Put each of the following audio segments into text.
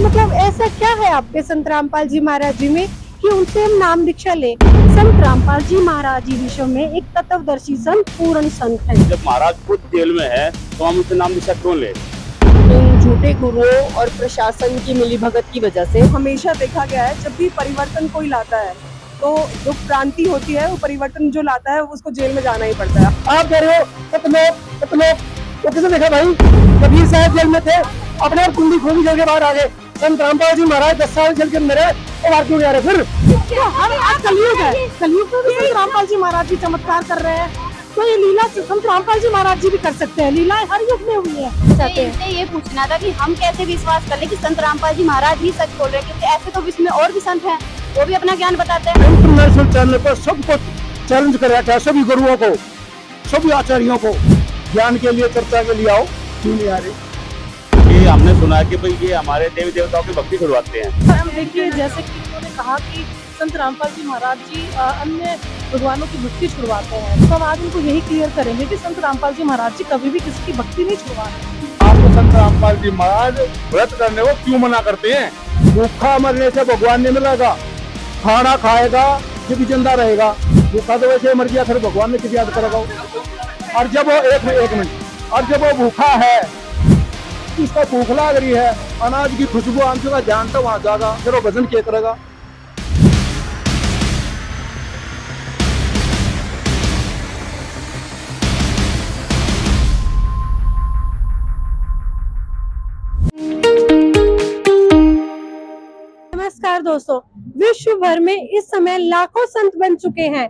मतलब ऐसा क्या है आपके संत रामपाल जी महाराज जी में कि उनसे हम नाम दीक्षा ले। संत रामपाल जी महाराज जी विश्व में एक तत्वदर्शी संत, पूर्ण संत है। जब महाराज खुद जेल में है तो हम उनसे नाम दीक्षा क्यों ले? इन झूठे गुरुओं और प्रशासन की मिलीभगत की वजह से हमेशा देखा गया है, जब भी परिवर्तन कोई लाता है तो जो क्रांति होती है, वो परिवर्तन जो लाता है उसको जेल में जाना ही पड़ता है। आप कह रहे हो सतलोक वो किसे देखा भाई? कबीर साहब जेल में थे, अपने आप कुंडी खोली जेल के बाहर आ गए। संत रामपाल जी महाराज 10 साल जेल के अंदर है, और बाहर क्यों जा रहे फिर? आज कलयुग है, कलयुग में भी संत रामपाल जी महाराज जी चमत्कार कर रहे हैं, तो ये लीला संत रामपाल जी महाराज जी भी कर सकते हैं। लीला हर युग में हुई है। इनसे ये पूछना था कि हम कैसे विश्वास कर ले कि संत रामपाल जी महाराज ही सच बोल रहे हैं, क्योंकि ऐसे तो विश्व में और भी संत हैं, वो भी अपना ज्ञान बताते हैं। इंटरनेशनल चैनल पर सबको चैलेंज कर रखा है, सभी गुरुओं को, सभी आचार्यों को, ज्ञान के लिए, चर्चा के लिए आओ, क्यों नहीं आ रही? ये हमने सुना है कि भाई ये हमारे देवी देवताओं की भक्ति छुड़वाते हैं। हम देखिए, जैसे कि उन्होंने कहा कि संत रामपाल जी महाराज जी अन्य भगवानों की भक्ति छुड़वाते हैं, तो हम आज उनको यही क्लियर करेंगे कि संत रामपाल जी महाराज जी कभी भी किसी की भक्ति नहीं छुड़वाते। आपको संत रामपाल जी महाराज व्रत करने को क्यों मना करते हैं? भूखा मरने से भगवान नहीं मिलेगा, खाना खाएगा ये भी जिंदा रहेगा। भूखा तो वैसे मर गया, फिर भगवान ने किसी याद करेगा? और जब वो एक मिनट, और जब वो भूखा है, उसका भूख लग रही है, अनाज की खुशबू आंसू का ध्यान तो वहां जाएगा, फिर वो भजन क्या करेगा? नमस्कार दोस्तों, विश्व भर में इस समय लाखों संत बन चुके हैं,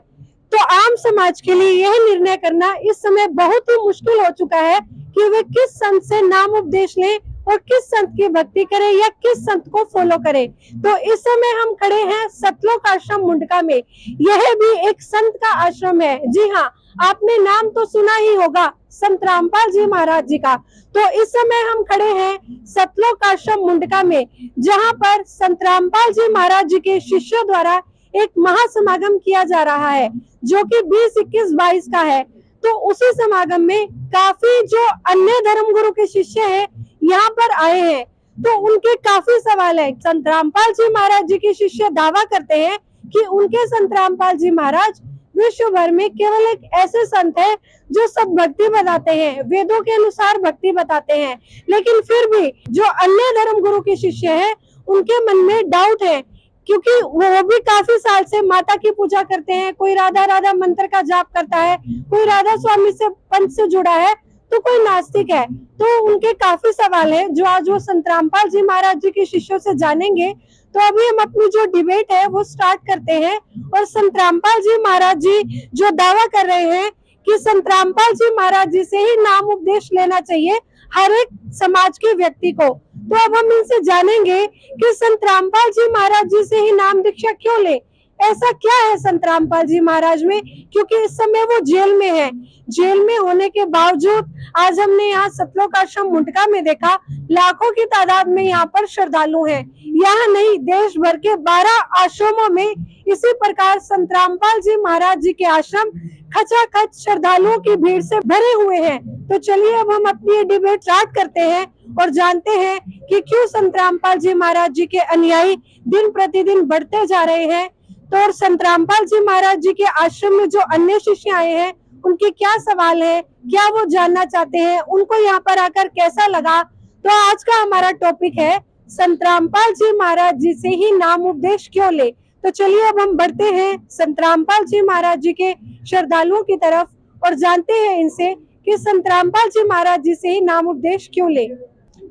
तो आम समाज के लिए यह निर्णय करना इस समय बहुत ही मुश्किल हो चुका है कि वे किस संत से नाम उपदेश लें और किस संत की भक्ति करें या किस संत को फॉलो करें। तो इस समय हम खड़े हैं सतलोक आश्रम मुंडका में। यह भी एक संत का आश्रम है। जी हाँ, आपने नाम तो सुना ही होगा, संत रामपाल जी महाराज जी का। तो इस समय हम खड़े हैं सतलोक आश्रम मुंडका में, जहां पर संत रामपाल जी महाराज जी के शिष्यों द्वारा एक महासमागम किया जा रहा है, जो कि 20, 21, 22 का है। तो उसी समागम में काफी जो अन्य धर्म गुरु के शिष्य हैं यहाँ पर आए हैं, तो उनके काफी सवाल है। संत रामपाल जी महाराज जी के शिष्य दावा करते हैं कि उनके संत रामपाल जी महाराज विश्व भर में केवल एक ऐसे संत है जो सब भक्ति बताते हैं, वेदों के अनुसार भक्ति बताते हैं, लेकिन फिर भी जो अन्य धर्म गुरु के शिष्य हैं उनके मन में डाउट है, क्योंकि वो भी काफी साल से माता की पूजा करते हैं। कोई राधा राधा मंत्र का जाप करता है, कोई राधा स्वामी से पंथ से जुड़ा है, तो कोई नास्तिक है। तो उनके काफी सवाल है जो आज वो संत रामपाल जी महाराज जी के शिष्यों से जानेंगे। तो अभी हम अपनी जो डिबेट है वो स्टार्ट करते हैं। और संत रामपाल जी महाराज जी जो दावा कर रहे हैं कि संत रामपाल जी महाराज जी से ही नाम उपदेश लेना चाहिए हर एक समाज के व्यक्ति को, तो अब हम इनसे जानेंगे कि संत रामपाल जी महाराज जी से ही नाम दीक्षा क्यों ले। ऐसा क्या है संत रामपाल जी महाराज में, क्योंकि इस समय वो जेल में है। जेल में होने के बावजूद आज हमने यहाँ सतलोक आश्रम मुंडका में देखा, लाखों की तादाद में यहाँ पर श्रद्धालु हैं। यहाँ नहीं, देश भर के 12 आश्रमों में इसी प्रकार संत रामपाल जी महाराज जी के आश्रम खचाखच श्रद्धालुओं की भीड़ से भरे हुए हैं। तो चलिए अब हम अपनी डिबेट स्टार्ट करते हैं और जानते हैं कि क्यों संत रामपाल जी महाराज जी के अनुयायी दिन प्रतिदिन बढ़ते जा रहे हैं। तो और संत रामपाल जी महाराज जी के आश्रम में जो अन्य शिष्य आए हैं उनके क्या सवाल है, क्या वो जानना चाहते हैं, उनको यहाँ पर आकर कैसा लगा। तो आज का हमारा टॉपिक है संत रामपाल जी महाराज जी से ही नाम उपदेश क्यों ले। तो चलिए अब हम बढ़ते हैं संत रामपाल जी महाराज जी के श्रद्धालुओं की तरफ और जानते हैं इनसे कि संत रामपाल जी महाराज जी से ही नाम उपदेश क्यों ले।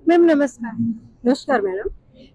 मैम नमस्कार। नमस्कार मैडम।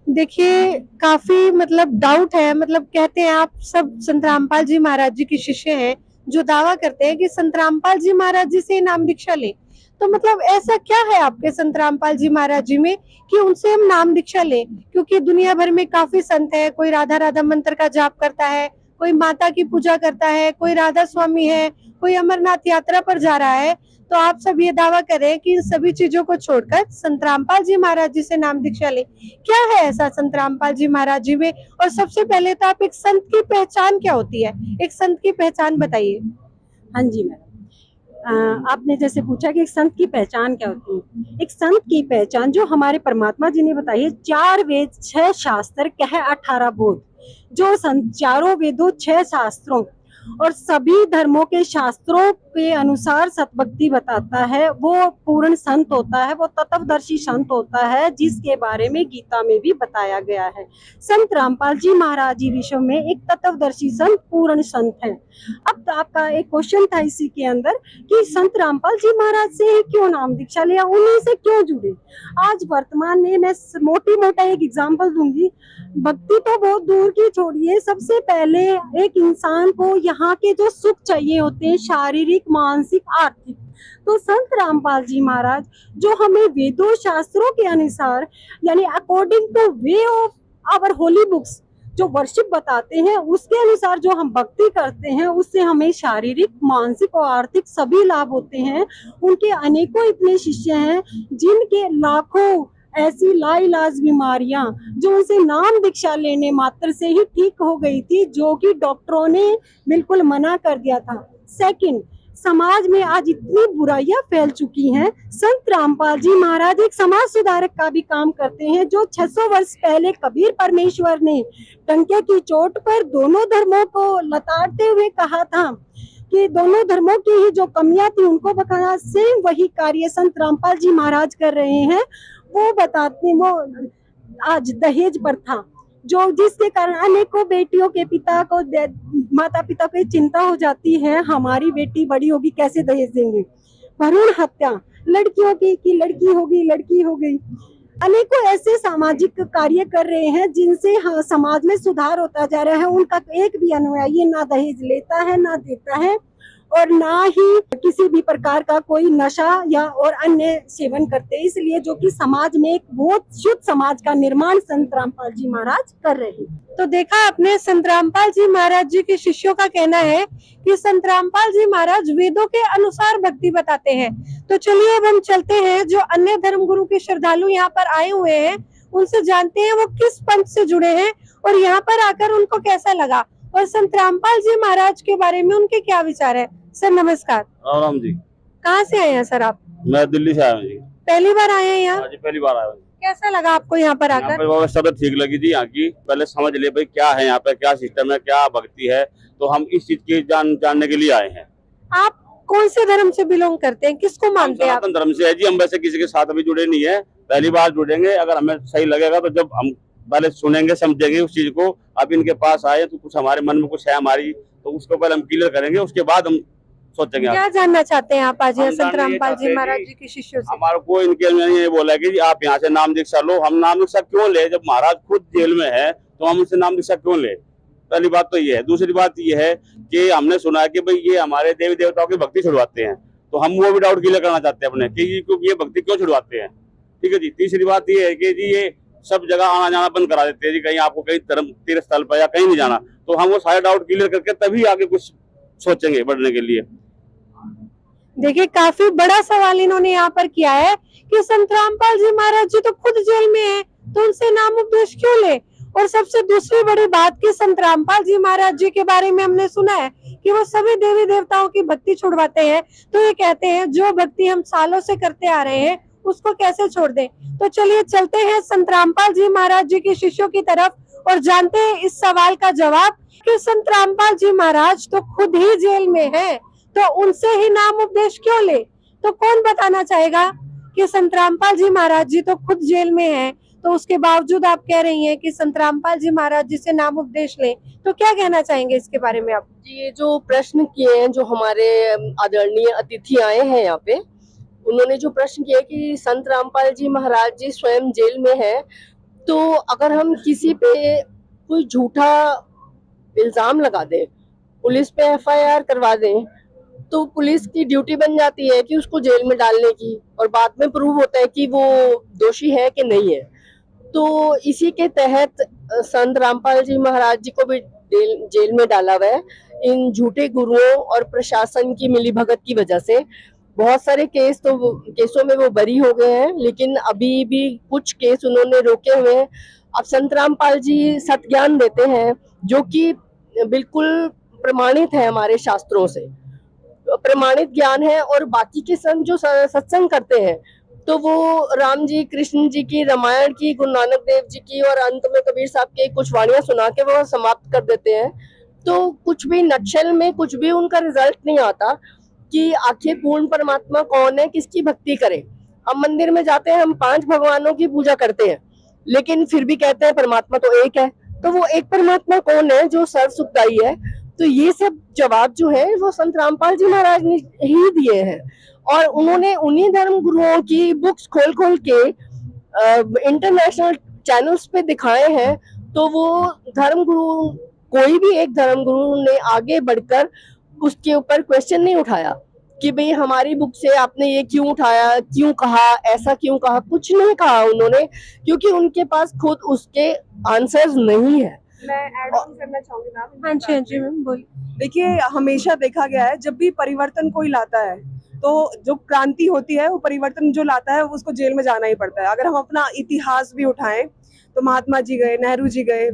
देखिए, काफी मतलब डाउट है, मतलब कहते हैं आप सब संत रामपाल जी महाराज जी के शिष्य हैं जो दावा करते हैं कि संत रामपाल जी महाराज जी से नाम दीक्षा ले। तो मतलब ऐसा क्या है आपके संत रामपाल जी महाराज जी में कि उनसे हम नाम दीक्षा ले, क्योंकि दुनिया भर में काफी संत है। कोई राधा राधा मंत्र का जाप करता है, कोई माता की पूजा करता है, कोई राधा स्वामी है, कोई अमरनाथ यात्रा पर जा रहा है। तो आप सब ये दावा करें कि इन सभी चीजों को छोड़कर संत रामपाल जी महाराज जी से नाम दीक्षा ले। क्या है ऐसा संत रामपाल जी महाराज जी में? और सबसे पहले तो आप एक संत की पहचान क्या होती है, एक संत की पहचान बताइए। हाँ जी मैडम, आपने जैसे पूछा कि एक संत की पहचान क्या होती है। एक संत की पहचान जो हमारे परमात्मा जी ने बताई है, 4 वेद 6 शास्त्र कह 18 बोध। जो संत चारों वेदों 6 शास्त्रों और सभी धर्मों के शास्त्रों के अनुसार सतभक्ति बताता है, वो पूर्ण संत होता है, वो तत्वदर्शी संत होता है, जिसके बारे में गीता में भी बताया गया है। संत रामपाल जी महाराज जी विश्व में एक तत्वदर्शी संत, पूर्ण संत है। अब तो आपका एक क्वेश्चन था इसी के अंदर कि संत रामपाल जी महाराज से ही क्यों नाम दीक्षा लिया, उन्हीं से क्यों जुड़े। आज वर्तमान में मैं मोटा एक एग्जांपल दूंगी। भक्ति तो बहुत दूर की छोड़िए, सबसे पहले एक इंसान को यहाँ के जो सुख चाहिए होते हैं, शारीरिक, मानसिक, आर्थिक, तो संत रामपाल जी महाराज जो हमें वेदों शास्त्रों के अनुसार, यानी according to way of our holy books, जो वर्शिप बताते हैं, उसके अनुसार जो हम भक्ति करते हैं, उससे हमें शारीरिक, मानसिक और आर्थिक सभी लाभ होते हैं। उनके अनेकों इतने शिष्य हैं जिनके लाखों ऐसी लाइलाज बीमारियां जो उनसे नाम दीक्षा लेने मात्र से ही ठीक हो गई थी, जो कि डॉक्टरों ने बिल्कुल मना कर दिया था। सेकंड, समाज में आज इतनी बुराइयां फैल चुकी हैं। संत रामपाल जी महाराज एक समाज सुधारक का भी काम करते हैं। जो 600 वर्ष पहले कबीर परमेश्वर ने टंके की चोट पर दोनों धर्मों को लताड़ते हुए कहा था कि दोनों धर्मों की ही जो कमियां थी उनको बताना, सेम वही कार्य संत रामपाल जी महाराज कर रहे हैं। वो बताते, वो आज दहेज प्रथा जो जिसके कारण अनेकों बेटियों के पिता को, माता पिता को चिंता हो जाती है, हमारी बेटी बड़ी होगी कैसे दहेज देंगे। भ्रूण हत्या लड़कियों की लड़की हो गई। अनेकों ऐसे सामाजिक कार्य कर रहे हैं जिनसे समाज में सुधार होता जा रहा है। उनका एक भी अनुयायी ना दहेज लेता है, ना देता है, और ना ही किसी भी प्रकार का कोई नशा या और अन्य सेवन करते हैं। इसलिए जो कि समाज में एक बहुत शुद्ध समाज का निर्माण संत रामपाल जी महाराज कर रहे हैं। तो देखा आपने, संत रामपाल जी महाराज जी के शिष्यों का कहना है कि संत रामपाल जी महाराज वेदों के अनुसार भक्ति बताते हैं। तो चलिए अब हम चलते हैं, जो अन्य धर्म गुरु के श्रद्धालु यहाँ पर आए हुए हैं उनसे जानते हैं वो किस पंथ से जुड़े हैं और यहाँ पर आकर उनको कैसा लगा, और संत रामपाल जी महाराज के बारे में उनके क्या विचार है। सर नमस्कार। राम जी। कहाँ से आए हैं सर आप? मैं दिल्ली से आया हूँ जी। पहली बार आए हैं यहाँ? जी पहली बार आया हूँ। कैसा लगा आपको यहाँ पर आकर? यहाँ पे व्यवस्था तो ठीक लगी थी यहाँ की। पहले समझ ले भाई क्या है यहाँ पे, क्या सिस्टम है, क्या भक्ति है, तो हम इस चीज की जानने के लिए आए हैं। आप कौन से धर्म से बिलोंग करते हैं, किसको मानते हैं आप? सनातन धर्म से है जी। हम वैसे किसी के साथ अभी जुड़े नहीं है, पहली बार जुड़ेंगे। अगर हमें सही लगेगा तो जब हम पहले सुनेंगे समझेंगे उस चीज को। अब इनके पास आए तो कुछ हमारे मन में कुछ है हमारी, तो उसको पहले हम क्लियर करेंगे, उसके बाद हम सोचेंगे। क्या जानना चाहते हैं आप आज यहाँ संत रामपाल जी महाराज जी के शिष्यों से? हमारे को इनके ये बोला कि आप यहाँ से नाम दीक्षा लो। हम नाम दीक्षा क्यों ले, जब महाराज खुद जेल में है तो हम उनसे नाम दीक्षा क्यों ले। पहली बात तो ये है। दूसरी बात ये है कि हमने सुना है कि भाई ये हमारे देवी देवताओं की भक्ति छुड़वाते हैं, तो हम वो भी डाउट क्लियर करना चाहते हैं अपने कि ये भक्ति क्यों छुड़वाते हैं। ठीक है जी। तीसरी बात ये है कि जी ये सब जगह आना जाना बंद करा देते हैं जी, कहीं आपको कहीं धर्म तीर्थ स्थल पर या कहीं नहीं जाना, तो हम वो सारे डाउट क्लियर करके तभी आगे कुछ सोचेंगे बढ़ने के लिए। देखिए काफी बड़ा सवाल इन्होंने यहाँ पर किया है कि संत रामपाल जी महाराज जी तो खुद जेल में है, तो उनसे नाम उपदेश क्यों ले। और सबसे दूसरी बड़ी बात कि संत रामपाल जी महाराज जी के बारे में हमने सुना है कि वो सभी देवी देवताओं की भक्ति छुड़वाते हैं। तो ये कहते हैं जो भक्ति हम सालों से करते आ रहे हैं उसको कैसे छोड़ दें। तो चलिए चलते हैं संत रामपाल जी महाराज जी के शिष्यों की तरफ और जानते हैं इस सवाल का जवाब कि संत रामपाल जी महाराज तो खुद ही जेल में है, तो उनसे ही नाम उपदेश क्यों ले। तो कौन बताना चाहेगा कि संत रामपाल जी महाराज जी तो खुद जेल में हैं, तो उसके बावजूद आप कह रही हैं कि संत रामपाल जी महाराज जी से नाम उपदेश लें, तो क्या कहना चाहेंगे इसके बारे में आप? जी, ये जो प्रश्न किए हैं, जो हमारे आदरणीय अतिथि आए हैं यहाँ पे, उन्होंने जो प्रश्न किया कि संत रामपाल जी महाराज जी स्वयं जेल में है, तो अगर हम किसी पे कोई झूठा इल्जाम लगा दें, पुलिस पे FIR करवा दें, तो पुलिस की ड्यूटी बन जाती है कि उसको जेल में डालने की, और बाद में प्रूव होता है कि वो दोषी है कि नहीं है। तो इसी के तहत संत रामपाल जी महाराज जी को भी जेल में डाला हुआ है, इन झूठे गुरुओं और प्रशासन की मिलीभगत की वजह से। बहुत सारे केसों में वो बरी हो गए हैं, लेकिन अभी भी कुछ केस उन्होंने रोके हुए हैं। अब संत रामपाल जी सत्ज्ञान देते हैं जो कि बिल्कुल प्रमाणित है हमारे शास्त्रों से। प्रमाणित ज्ञान है, और बाकी के संत जो सत्संग करते हैं तो वो राम जी, कृष्ण जी की, रामायण की, गुरु नानक देव जी की, और अंत में कबीर साहब की कुछ वाणियां सुना के वो समाप्त कर देते हैं। तो कुछ भी नक्शल में कुछ भी उनका रिजल्ट नहीं आता कि आखिर पूर्ण परमात्मा कौन है, किसकी भक्ति करें। हम मंदिर में जाते हैं, हम 5 भगवानों की पूजा करते हैं, लेकिन फिर भी कहते हैं परमात्मा तो एक है। तो वो एक परमात्मा कौन है जो सर्व सुखदाई है? तो ये सब जवाब जो है वो संत रामपाल जी महाराज ने ही दिए हैं, और उन्होंने उन्हीं धर्म गुरुओं की बुक्स खोल खोल के इंटरनेशनल चैनल्स पे दिखाए हैं। तो वो धर्म गुरु, कोई भी एक धर्म गुरु ने आगे बढ़कर उसके ऊपर क्वेश्चन नहीं उठाया कि भाई हमारी बुक से आपने ये क्यों उठाया, क्यों कहा, ऐसा क्यों कहा, कुछ नहीं कहा उन्होंने, क्योंकि उनके पास खुद उसके आंसर्स नहीं है। मैं ऐड ऑन करना चाहूंगी मैम। हाँ जी मैम बोलिए। देखिए, हमेशा देखा गया है जब भी परिवर्तन कोई लाता है तो जो क्रांति होती है, वो परिवर्तन जो लाता है उसको जेल में जाना ही पड़ता है। अगर हम अपना इतिहास भी उठाएं तो महात्मा जी गए, नेहरू जी गए,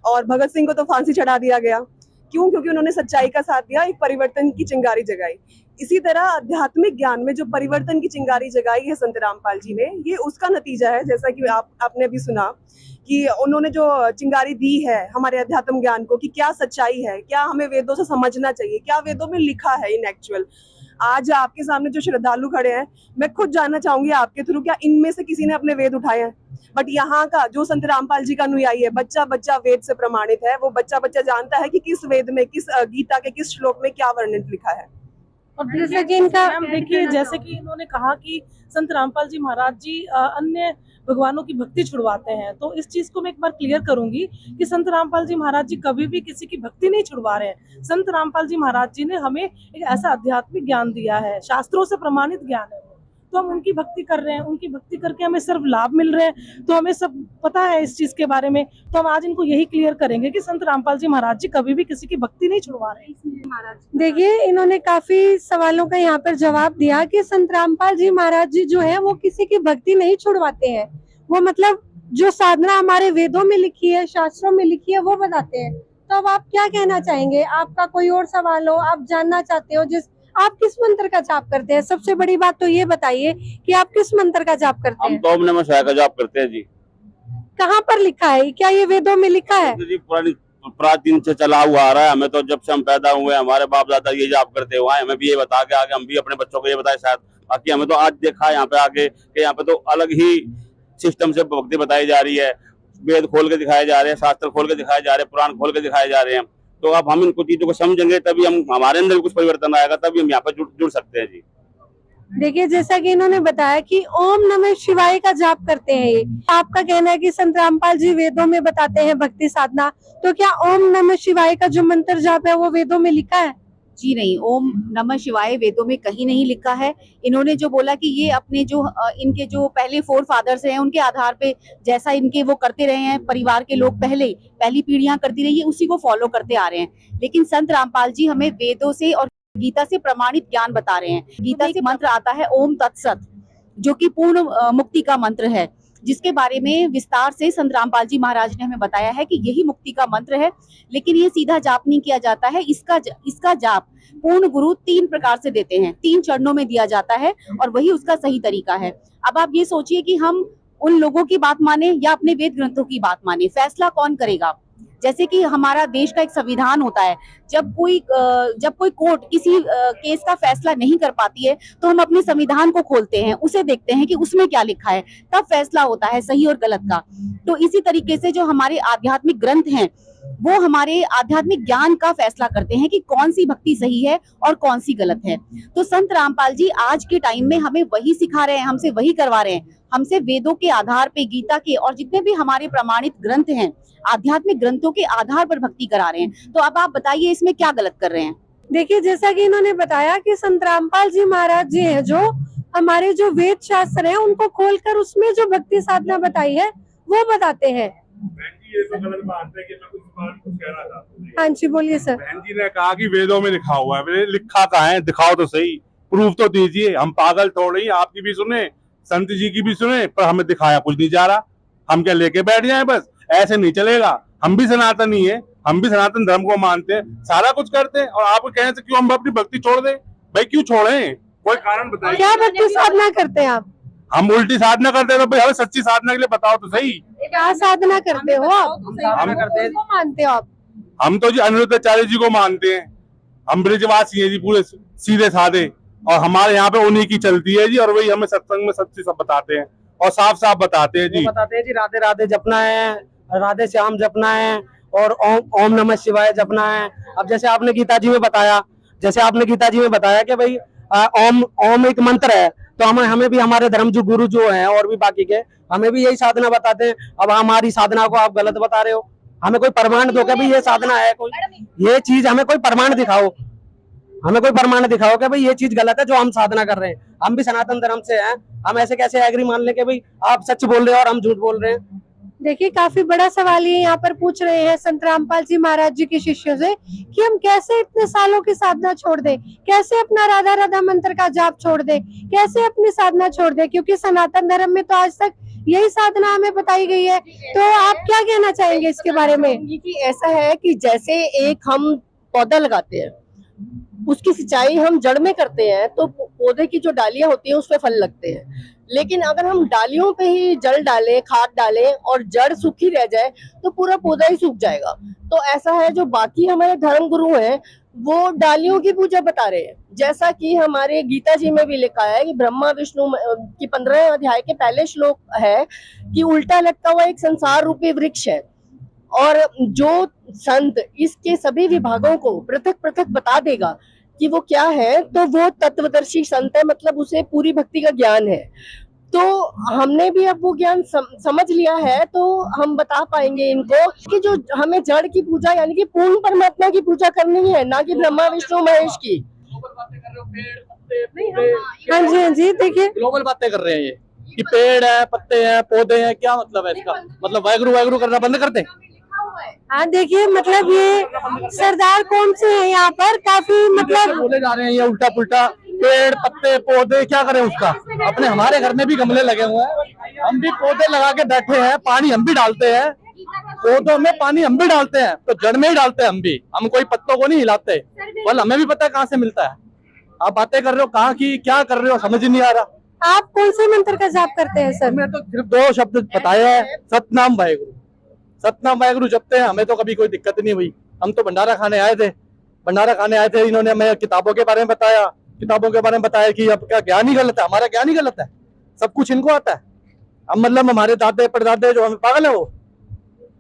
और भगत सिंह को तो फांसी चढ़ा दिया गया। क्यों? क्योंकि उन्होंने सच्चाई का साथ दिया, एक परिवर्तन की चिंगारी जगाई। इसी तरह आध्यात्मिक ज्ञान में जो परिवर्तन की चिंगारी जगाई है संत रामपाल जी ने, ये उसका नतीजा है। जैसा कि आपने भी सुना कि उन्होंने जो चिंगारी दी है हमारे अध्यात्म ज्ञान को, कि क्या सच्चाई है, क्या हमें वेदों से समझना चाहिए, क्या वेदों में लिखा है इन एक्चुअल। आज आपके सामने जो श्रद्धालु खड़े हैं, मैं खुद जानना चाहूंगी आपके थ्रू, क्या इनमें से किसी ने अपने वेद उठाए हैं? बट यहाँ का जो संत रामपाल जी का अनुयायी है, बच्चा बच्चा वेद से प्रमाणित है। वो बच्चा बच्चा जानता है कि किस वेद में, किस गीता के किस श्लोक में क्या वर्णित लिखा है। और जैसे कि इनका देखिए, जैसे कि इन्होंने कहा कि संत रामपाल जी महाराज जी अन्य भगवानों की भक्ति छुड़वाते हैं, तो इस चीज को मैं एक बार क्लियर करूंगी कि संत रामपाल जी महाराज जी कभी भी किसी की भक्ति नहीं छुड़वा रहे हैं। संत रामपाल जी महाराज जी ने हमें एक ऐसा आध्यात्मिक ज्ञान दिया है, शास्त्रों से प्रमाणित ज्ञान है, तो हम उनकी भक्ति कर रहे हैं, उनकी भक्ति करके हमें सिर्फ लाभ मिल रहे हैं, तो हमें सब पता है इस चीज के बारे में। तो हम आज इनको यही क्लियर करेंगे कि संत रामपाल जी महाराज जी कभी भी किसी की भक्ति नहीं छुड़वा रहे हैं। देखिए, इन्होंने काफी सवालों का यहाँ पर जवाब दिया कि संत रामपाल जी महाराज जी जो है वो किसी की भक्ति नहीं छुड़वाते हैं। वो मतलब जो साधना हमारे वेदों में लिखी है, शास्त्रों में लिखी है, वो बताते हैं। तो अब आप क्या कहना चाहेंगे? आपका कोई और सवाल हो, आप जानना चाहते हो, आप किस मंत्र का जाप करते हैं? सबसे बड़ी बात तो ये बताइए कि आप किस मंत्र का जाप करते हैं? हम तो ओम नमः शिवाय का जाप करते हैं जी। कहाँ पर लिखा है? क्या ये वेदों में लिखा है? जी पुरानी प्राचीन से चला हुआ आ रहा है। हमें तो जब से हम पैदा हुए, हमारे बाप दादा ये जाप करते हुए, हमें भी ये बता के आगे हम भी अपने बच्चों को ये बताए शायद। बाकी हमें तो आज देखा यहाँ पे आके कि यहाँ पे तो अलग ही सिस्टम से भक्ति बताई जा रही है। वेद खोल के दिखाए जा रहे हैं, शास्त्र खोल के दिखाए जा रहे हैं, पुराण खोल के दिखाए जा रहे हैं। तो अब हम इनको चीजों को समझेंगे तभी हम, हमारे अंदर कुछ परिवर्तन आएगा, तभी हम यहाँ पे जुड़ सकते हैं जी। देखिए, जैसा कि इन्होंने बताया कि ओम नमः शिवाय का जाप करते हैं ये। आपका कहना है कि संत रामपाल जी वेदों में बताते हैं भक्ति साधना, तो क्या ओम नमः शिवाय का जो मंत्र जाप है वो वेदों में लिखा है? जी नहीं, ओम नमः शिवाय वेदों में कहीं नहीं लिखा है। इन्होंने जो बोला कि ये अपने जो इनके जो पहले 4 फादर्स हैं उनके आधार पे जैसा इनके वो करते रहे हैं, परिवार के लोग पहली पीढ़ियां करती रही है, उसी को फॉलो करते आ रहे हैं। लेकिन संत रामपाल जी हमें वेदों से और गीता से प्रमाणित ज्ञान बता रहे हैं। गीता से मंत्र आता है ओम तत्सत, जो कि पूर्ण मुक्ति का मंत्र है, जिसके बारे में विस्तार से संत रामपाल जी महाराज ने हमें बताया है कि यही मुक्ति का मंत्र है। लेकिन ये सीधा जाप नहीं किया जाता है, इसका जाप पूर्ण गुरु 3 प्रकार से देते हैं, 3 चरणों में दिया जाता है, और वही उसका सही तरीका है। अब आप ये सोचिए कि हम उन लोगों की बात माने या अपने वेद ग्रंथों की बात माने, फैसला कौन करेगा? जैसे कि हमारा देश का एक संविधान होता है, जब कोई कोर्ट किसी केस का फैसला नहीं कर पाती है तो हम अपने संविधान को खोलते हैं, उसे देखते हैं कि उसमें क्या लिखा है, तब फैसला होता है सही और गलत का। तो इसी तरीके से जो हमारे आध्यात्मिक ग्रंथ हैं वो हमारे आध्यात्मिक ज्ञान का फैसला करते हैं कि कौन सी भक्ति सही है और कौन सी गलत है। तो संत रामपाल जी आज के टाइम में हमें वही सिखा रहे हैं, हमसे वही करवा रहे हैं, हमसे वेदों के आधार पे, गीता के और जितने भी हमारे प्रमाणित ग्रंथ हैं, आध्यात्मिक ग्रंथों के आधार पर भक्ति करा रहे हैं। तो अब आप बताइए इसमें क्या गलत कर रहे हैं? देखिए, जैसा कि इन्होंने बताया कि संत रामपाल जी महाराज जी हैं, जो हमारे जो वेद शास्त्र हैं उनको खोलकर उसमें जो भक्ति साधना बताई है वो बताते हैं। ये तो गलत बात है कि मैं कुछ कह रहा था। हाँ जी, बोलिए सर। बहन जी ने कहा कि वेदों में लिखा हुआ है, लिखा कहाँ है? दिखाओ तो सही, प्रूफ तो दीजिए। हम पागल थोड़े ही, आपकी भी सुने, संत जी की भी सुने, पर हमें दिखाया कुछ नहीं जा रहा। हम क्या लेके बैठ जाए? बस ऐसे नहीं चलेगा। हम भी सनातनी है, हम भी सनातन धर्म को मानते हैं, सारा कुछ करते हैं, और आपको कहने से क्यों हम अपनी भक्ति छोड़ दें? भाई क्यों छोड़ें, कोई कारण बताइए। क्या भक्ति साधना करते हैं आप? हम उल्टी साधना करते हैं तो भाई हमें सच्ची साधना के लिए बताओ तो सही। क्या साधना करते हो आप? हम करते हैं, किसको मानते हो आप? हम तो जी अनिरुद्धाचार्य जी को मानते हैं। हम ब्रिजवासी हैं जी, पूरे सीधे साधे, और हमारे यहाँ पे उन्हीं की चलती है जी। और वही हमें सत्संग में सच्ची सब बताते हैं और साफ साफ बताते हैं जी। बताते हैं जी, राधे राधे जपना है, राधे श्याम जपना है, और ओम नमः शिवाय जपना है। अब जैसे आपने गीता जी में बताया, कि भाई ओम एक मंत्र है, तो हमें भी हमारे धर्म जो गुरु जो हैं और भी बाकी के हमें भी यही साधना बताते हैं। अब हमारी साधना को आप गलत बता रहे हो, हमें कोई प्रमाण दो कि भाई ये साधना है, कोई ये चीज हमें कोई प्रमाण दिखाओ, कि भाई ये चीज गलत है जो हम साधना कर रहे हैं। हम भी सनातन धर्म से हैं, हम ऐसे कैसे एग्री मान लें कि भाई आप सच बोल रहे हो और हम झूठ बोल रहे हैं। देखिए, काफी बड़ा सवाल ये यहाँ पर पूछ रहे हैं संत रामपाल जी महाराज जी के शिष्यों से कि हम कैसे इतने सालों की साधना छोड़ दें, कैसे अपना राधा राधा मंत्र का जाप छोड़ दें, कैसे अपनी साधना छोड़ दें, क्योंकि सनातन धर्म में तो आज तक यही साधना हमें बताई गई है। तो आप क्या कहना चाहेंगे इसके बारे में? कि ऐसा है कि जैसे एक हम पौधा लगाते हैं, उसकी सिंचाई हम जड़ में करते हैं, तो पौधे की जो डालियां होती है उस पे फल लगते हैं। लेकिन अगर हम डालियों पे ही जल डालें, खाद डालें और जड़ सूखी रह जाए तो पूरा पौधा ही सूख जाएगा। तो ऐसा है, जो बाकी हमारे धर्म गुरु हैं वो डालियों की पूजा बता रहे हैं। जैसा कि हमारे गीता जी में भी लिखा है कि ब्रह्मा विष्णु की 15वें अध्याय के पहले श्लोक है कि उल्टा लटका हुआ एक संसार रूपी वृक्ष है, और जो संत इसके सभी विभागों को पृथक पृथक बता देगा कि वो क्या है, तो वो तत्वदर्शी संत है, मतलब उसे पूरी भक्ति का ज्ञान है। तो हमने भी अब वो ज्ञान समझ लिया है, तो हम बता पाएंगे इनको कि जो हमें जड़ की पूजा यानी कि पूर्ण परमात्मा की पूजा करनी है, ना कि ब्रह्मा विष्णु महेश की। हाँ जी, हाँ जी। देखिए, ग्लोबल बातें कर रहे हैं ये कि पेड़ है, पत्ते हैं, पौधे हैं, क्या मतलब है इसका? मतलब वाहेगुरु वाहेगुरु करना बंद कर दें? हाँ देखिए, मतलब ये सरदार कौन से हैं यहाँ पर, काफी मतलब बोले जा रहे हैं ये उल्टा पुल्टा, पेड़ पत्ते पौधे, क्या करें उसका? अपने हमारे घर में भी गमले लगे हुए हैं, हम भी पौधे लगा के बैठे हैं, पानी हम भी डालते हैं, पौधों में पानी हम भी डालते हैं, तो जड़ में ही डालते हैं हम भी, हम कोई पत्तों को नहीं हिलाते। फल हमें भी पता है कहाँ से मिलता है। आप बातें कर रहे हो कहाँ की, क्या कर रहे हो, समझ ही नहीं आ रहा। आप कौन से मंत्र का जाप करते हैं सर? मैं तो सिर्फ 2 शब्द बताया है, सतनाम वाहेगुरु। सतनाम वाहेगुरु जपते हैं, हमें तो कभी कोई दिक्कत नहीं हुई। हम तो भंडारा खाने आए थे, इन्होंने हमें किताबों के बारे में बताया, कि आपका ज्ञान ही गलत है, हमारा ज्ञान ही गलत है, सब कुछ इनको आता है। हम मतलब हमारे दादे परदादे जो हमें पागल है वो।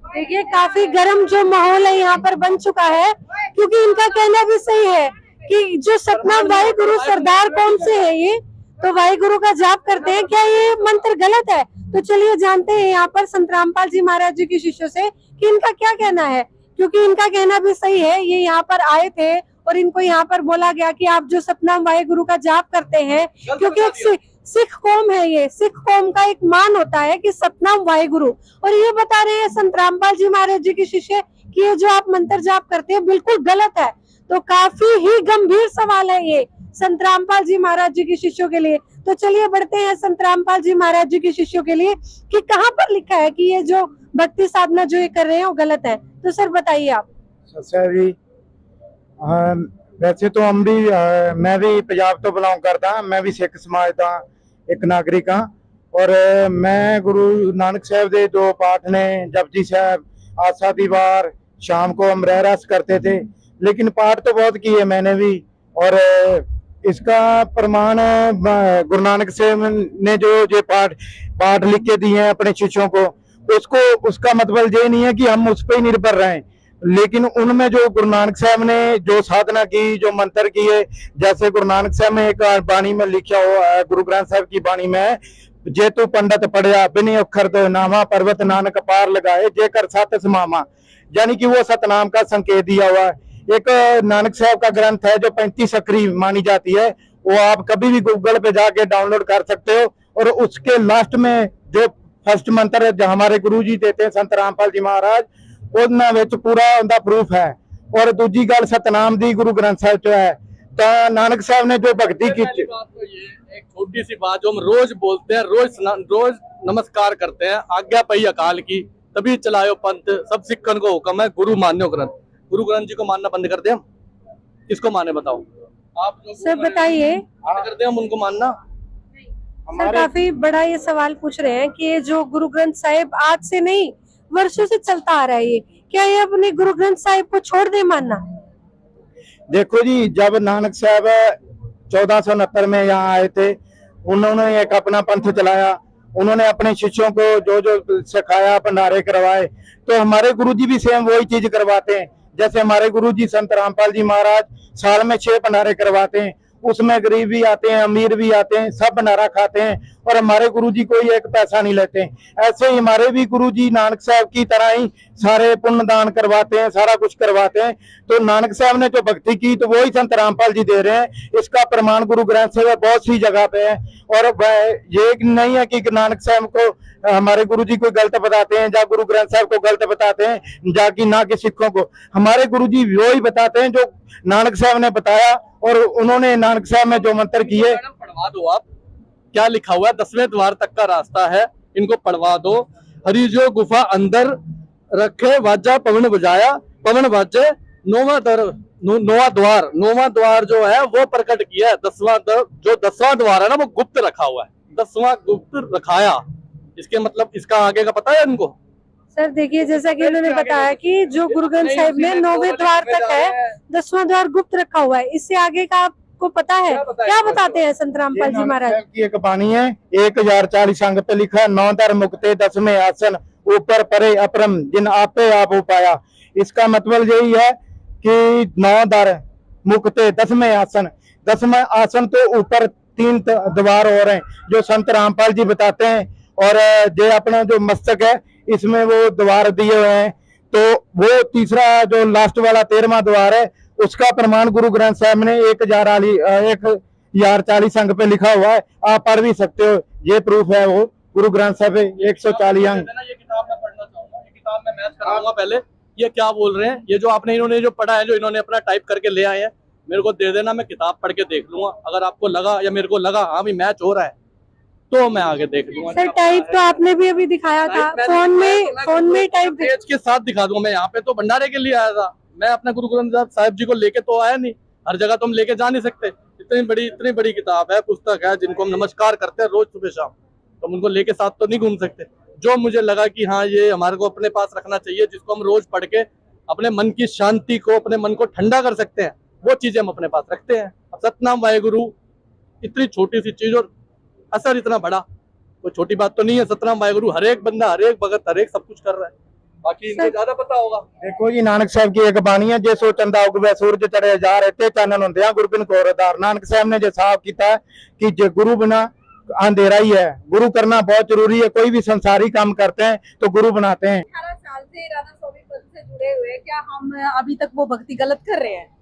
देखिए, काफी गर्म जो माहौल है यहाँ पर बन चुका है, क्योंकि इनका कहना भी सही है कि जो सतनाम वाहेगुरु सरदार कौन से है, ये तो वाहेगुरु का जाप करते हैं, क्या ये मंत्र गलत है? तो चलिए जानते हैं यहाँ पर संत रामपाल जी महाराज जी के शिष्यों से कि इनका क्या कहना है, क्योंकि इनका कहना भी सही है। ये यहाँ पर आए थे और इनको यहाँ पर बोला गया कि आप जो सतनाम वाहेगुरु का जाप करते हैं, क्योंकि एक सिख कौम है, ये सिख कौम का एक मान होता है कि सतनाम वाहेगुरु, और ये बता रहे हैं संत रामपाल जी महाराज जी के शिष्य कि ये जो आप मंत्र जाप करते हैं बिल्कुल गलत है। तो काफी ही गंभीर सवाल है ये संत रामपाल जी महाराज जी के शिष्यों के लिए। तो चलिए बढ़ते हैं संत रामपाल जी महाराज जी के शिष्यों के लिए कि कहाँ पर लिखा है कि ये जो भक्ति साधना जो ये कर रहे हैं वो गलत है। तो सर बताइए आप। सर जी, वैसे तो हम भी मैं भी पंजाब तो बिलोंग करता, मैं भी सिख समाज का एक नागरिक हाँ, और मैं गुरु नानक साहब के 2 पाठ ने जपजी साहब, आसा दी वार, शाम को हम रहरास करते थे, लेकिन पाठ तो बहुत किए मैंने भी। और इसका प्रमाण गुरु नानक साहब ने जो पाठ लिख के दिए हैं अपने शिष्यों को, उसका मतलब ये नहीं है कि हम उस पर ही निर्भर रहें, लेकिन उनमें जो गुरु नानक साहब ने जो साधना की, जो मंत्र किए, जैसे गुरु नानक साहब ने एक बाणी में लिखा हो, गुरु ग्रंथ साहब की बाणी में, जे तू पंडित पढ़िया बिनी अखर दो नामा, पर्वत नानक पार लगाए जे कर सत समामा, यानी कि वो सतनाम का संकेत दिया हुआ है। एक नानक साहब का ग्रंथ है जो 35 अखरी मानी जाती है, वो आप कभी भी गूगल पे जाके डाउनलोड कर सकते हो, और उसके लास्ट में जो फर्स्ट मंत्र जो हमारे गुरु जी देते हैं संत रामपाल जी महाराज, ਉਹਨਾਂ ਵਿੱਚ ਪੂਰਾ ਉਹਦਾ ਪ੍ਰੂਫ है। और दूजी गल सतनाम दी गुरु ग्रंथ साहब च है, तो नानक साहब ने जो भक्ति की। एक छोटी सी बात जो हम रोज बोलते हैं, रोज नमस्कार करते हैं, आज्ञा पई अकाल की तभी चलायो पंथ, सब सिखन को हुक्म है गुरु मान्यो ग्रंथ। गुरु ग्रंथ जी को मानना बंद कर दे हम, किसको माने बताओ? आप जो सर बताइए करते हैं हम उनको मानना। सर, काफी बड़ा ये सवाल पूछ रहे हैं कि ये जो गुरु ग्रंथ साहिब आज से नहीं वर्षों से चलता आ रहा है, ये क्या ये अपने गुरु ग्रंथ साहिब को छोड़ दे मानना? देखो जी, जब नानक साहब 1469 में यहाँ आए थे, उन्होंने एक अपना पंथ चलाया, उन्होंने अपने शिष्यों को जो जो सिखाया, भंडारे करवाए। तो हमारे गुरुजी भी सेम वही चीज करवाते हैं। जैसे हमारे गुरुजी संत रामपाल जी महाराज साल में 6 भंडारे करवाते हैं, उसमें गरीब भी आते हैं, अमीर भी आते हैं, सब भंडारा खाते हैं और हमारे गुरुजी कोई एक पैसा नहीं लेते हैं। ऐसे ही हमारे भी गुरुजी नानक साहब की तरह ही सारे पुण्य दान करवाते हैं, सारा कुछ करवाते हैं। तो नानक साहब ने जो भक्ति की तो वही संत रामपाल जी दे रहे हैं। इसका प्रमाण गुरु ग्रंथ साहिब बहुत सी जगह पे है। और ये नहीं है कि नानक साहब को हमारे गुरुजी को गलत बताते हैं, या गुरु ग्रंथ साहब को गलत बताते हैं, जाकि ना कि सिखों को। हमारे गुरुजी वही बताते हैं जो नानक साहब ने बताया, और उन्होंने नानक साहब में जो मंत्र किए। पढ़वा दो आप, क्या लिखा हुआ है? 10वें द्वार तक का रास्ता है, इनको पढ़वा दो। हरिजो गुफा अंदर रखे, वाजा पवन बजाया, पवन बाजे, नौवा द्वार जो है वो प्रकट किया है। 10वां द्वार है ना, वो गुप्त रखा हुआ है, 10वां गुप्त रखाया। इसके मतलब इसका आगे का पता है इनको? सर देखिए, जैसा कि उन्होंने बताया कि जो गुरु ग्रंथ साहिब में 9वें द्वार तक है, 10वां द्वार गुप्त रखा हुआ है। इससे आगे का आपको पता है? क्या बताते हैं संत रामपाल जी महाराज? की एक बाणी है, 1040 अंग पे लिखा है, 9 दर मुक्ते 10वें आसन, ऊपर परे अपरम जिन आपे आप उपाया। इसका मतलब यही है कि 9 दर मुक्ते 10वें आसन, 10वें आसन तो ऊपर 3 द्वार और हैं जो संत रामपाल जी बताते हैं। और जो अपना जो मस्तक है इसमें वो द्वार दिए हुए हैं। तो वो तीसरा जो लास्ट वाला 13वां द्वार है, उसका प्रमाण गुरु ग्रंथ साहब ने 1040 अंग पे लिखा हुआ है। आप पढ़ भी सकते हो, ये प्रूफ है। वो गुरु ग्रंथ साहब 140 अंग। ये किताब मैं पढ़ना चाहूंगा, ये किताब मैं मैच कराऊंगा। पहले ये क्या बोल रहे हैं, ये जो आपने इन्होंने जो पढ़ा है, जो इन्होंने अपना टाइप करके ले आए हैं, मेरे को दे देना, मैं किताब पढ़ के देख लूंगा। अगर आपको लगा या मेरे को लगा हाँ भी मैच हो रहा है तो मैं आगे देख लूंगा। सर टाइप तो आपने भी अभी दिखाया था, फोन में टाइप पेज के साथ दिखा दूंगा। मैं यहाँ पे तो भंडारे के लिए आया था, मैं अपना गुरु ग्रंथ साहिब जी को लेके तो आया नहीं। हर जगह तो हम लेके जा नहीं सकते। इतनी बड़ी किताब है, पुस्तक है, जिनको हम नमस्कार करते हैं रोज सुबह शाम, तो हम उनको लेके साथ तो नहीं घूम सकते। जो मुझे लगा कि हाँ ये हमारे को अपने पास रखना चाहिए, जिसको हम रोज पढ़ के अपने मन की शांति को, अपने मन को ठंडा कर सकते हैं, वो चीजें हम अपने पास रखते हैं। अब सतनाम वाहेगुरु इतनी छोटी सी चीज और असर इतना बड़ा, कोई छोटी बात तो नहीं है। सतनाम वाहेगुरु हर एक बंदा, हर एक भगत, हर एक सब कुछ कर रहा है। बाकी इनको ज्यादा पता होगा। देखो जी, नानक साहब की एक बाणी है, जे सो चंदा उगवे सूरज चढ़े जा रहे थे, चानन होंदे गुरबिन गोरदार। नानक साहब ने जो साफ किया कि जो गुरु बिना अंधेरा ही है। गुरु करना बहुत जरूरी है। कोई भी संसारी काम करते हैं तो गुरु बनाते हैं। 18 साल से राधा स्वामी पंथ से जुड़े हुए, क्या हम अभी तक वो भक्ति गलत कर रहे हैं?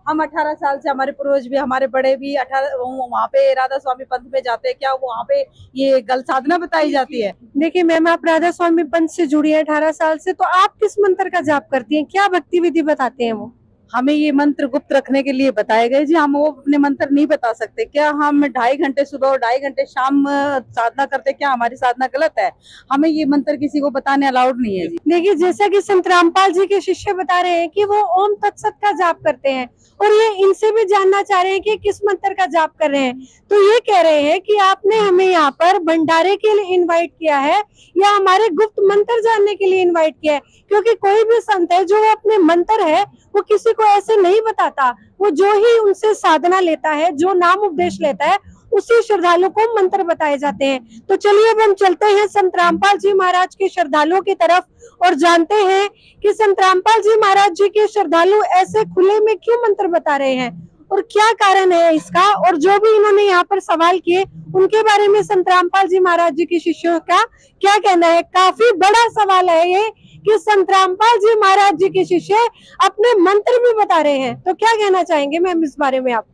हम 18 साल से, हमारे पूर्वज भी, हमारे बड़े भी 18 वहाँ पे राधा स्वामी पंथ में जाते हैं, क्या वहाँ पे ये गलत साधना बताई जाती है? देखिए मैम, आप राधा स्वामी पंथ से जुड़ी है 18 साल से, तो आप किस मंत्र का जाप करती हैं? क्या भक्ति विधि बताते हैं वो? हमें ये मंत्र गुप्त रखने के लिए बताए गए जी। हम वो अपने मंत्र नहीं बता सकते। क्या हम 2.5 घंटे सुबह और 2.5 घंटे शाम साधना करते, क्या हमारी साधना गलत है? हमें ये मंत्र किसी को बताने अलाउड नहीं है जी। देखिए, जैसा कि संत रामपाल जी के शिष्य बता रहे हैं कि वो ओम तत्सत का जाप करते हैं, और ये इनसे भी जानना चाह रहे हैं कि किस मंत्र का जाप कर रहे हैं। तो ये कह रहे हैं कि आपने हमें यहाँ पर भंडारे के लिए इनवाइट किया है या हमारे गुप्त मंत्र जानने के लिए इनवाइट किया है? क्योंकि कोई भी संत है जो अपने मंत्र है वो किसी को ऐसे नहीं बताता। वो जो ही उनसे साधना लेता है, जो नाम उपदेश लेता है, उसी श्रद्धालु को मंत्र बताए जाते हैं। तो चलिए अब हम चलते हैं संत रामपाल जी महाराज के श्रद्धालुओं की तरफ और जानते हैं कि संत रामपाल जी महाराज जी के श्रद्धालु ऐसे खुले में क्यों मंत्र बता रहे हैं और क्या कारण है इसका। और जो भी इन्होंने यहाँ पर सवाल किए उनके बारे में संत रामपाल जी महाराज जी के शिष्यों का क्या कहना है। काफी बड़ा सवाल है ये कि संत रामपाल जी महाराज जी के शिष्य अपने मंत्र भी बता रहे हैं। तो क्या कहना चाहेंगे मैम इस बारे में आप?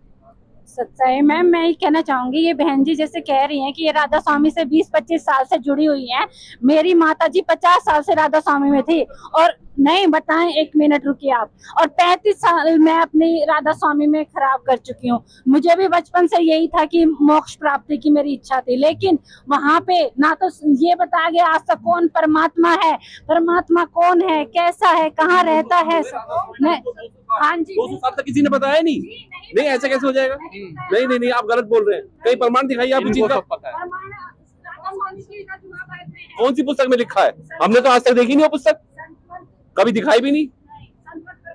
सच्चाई मैम, मैं ये कहना चाहूंगी, ये बहन जी जैसे कह रही हैं कि ये राधा स्वामी से 20-25 साल से जुड़ी हुई हैं। मेरी माता जी 50 साल से राधा स्वामी में थी। और नहीं बताएं, 1 मिनट रुकिए आप। और 35 साल मैं अपनी राधा स्वामी में खराब कर चुकी हूँ। मुझे भी बचपन से यही था कि मोक्ष प्राप्ति की मेरी इच्छा थी, लेकिन वहाँ पे ना तो ये बताया गया आज तक कौन परमात्मा है, परमात्मा कौन है, कैसा है, कहाँ रहता है। हाँ जी 200 साल तक किसी ने बताया नहीं। नहीं ऐसा कैसे हो जाएगा? नहीं नहीं नहीं, आप गलत बोल रहे हैं। कहीं प्रमाण दिखाइए आप इस चीज का। कौन सी पुस्तक में लिखा है? हमने तो आज तक देखी नहीं वो पुस्तक, कभी दिखाई भी नहीं।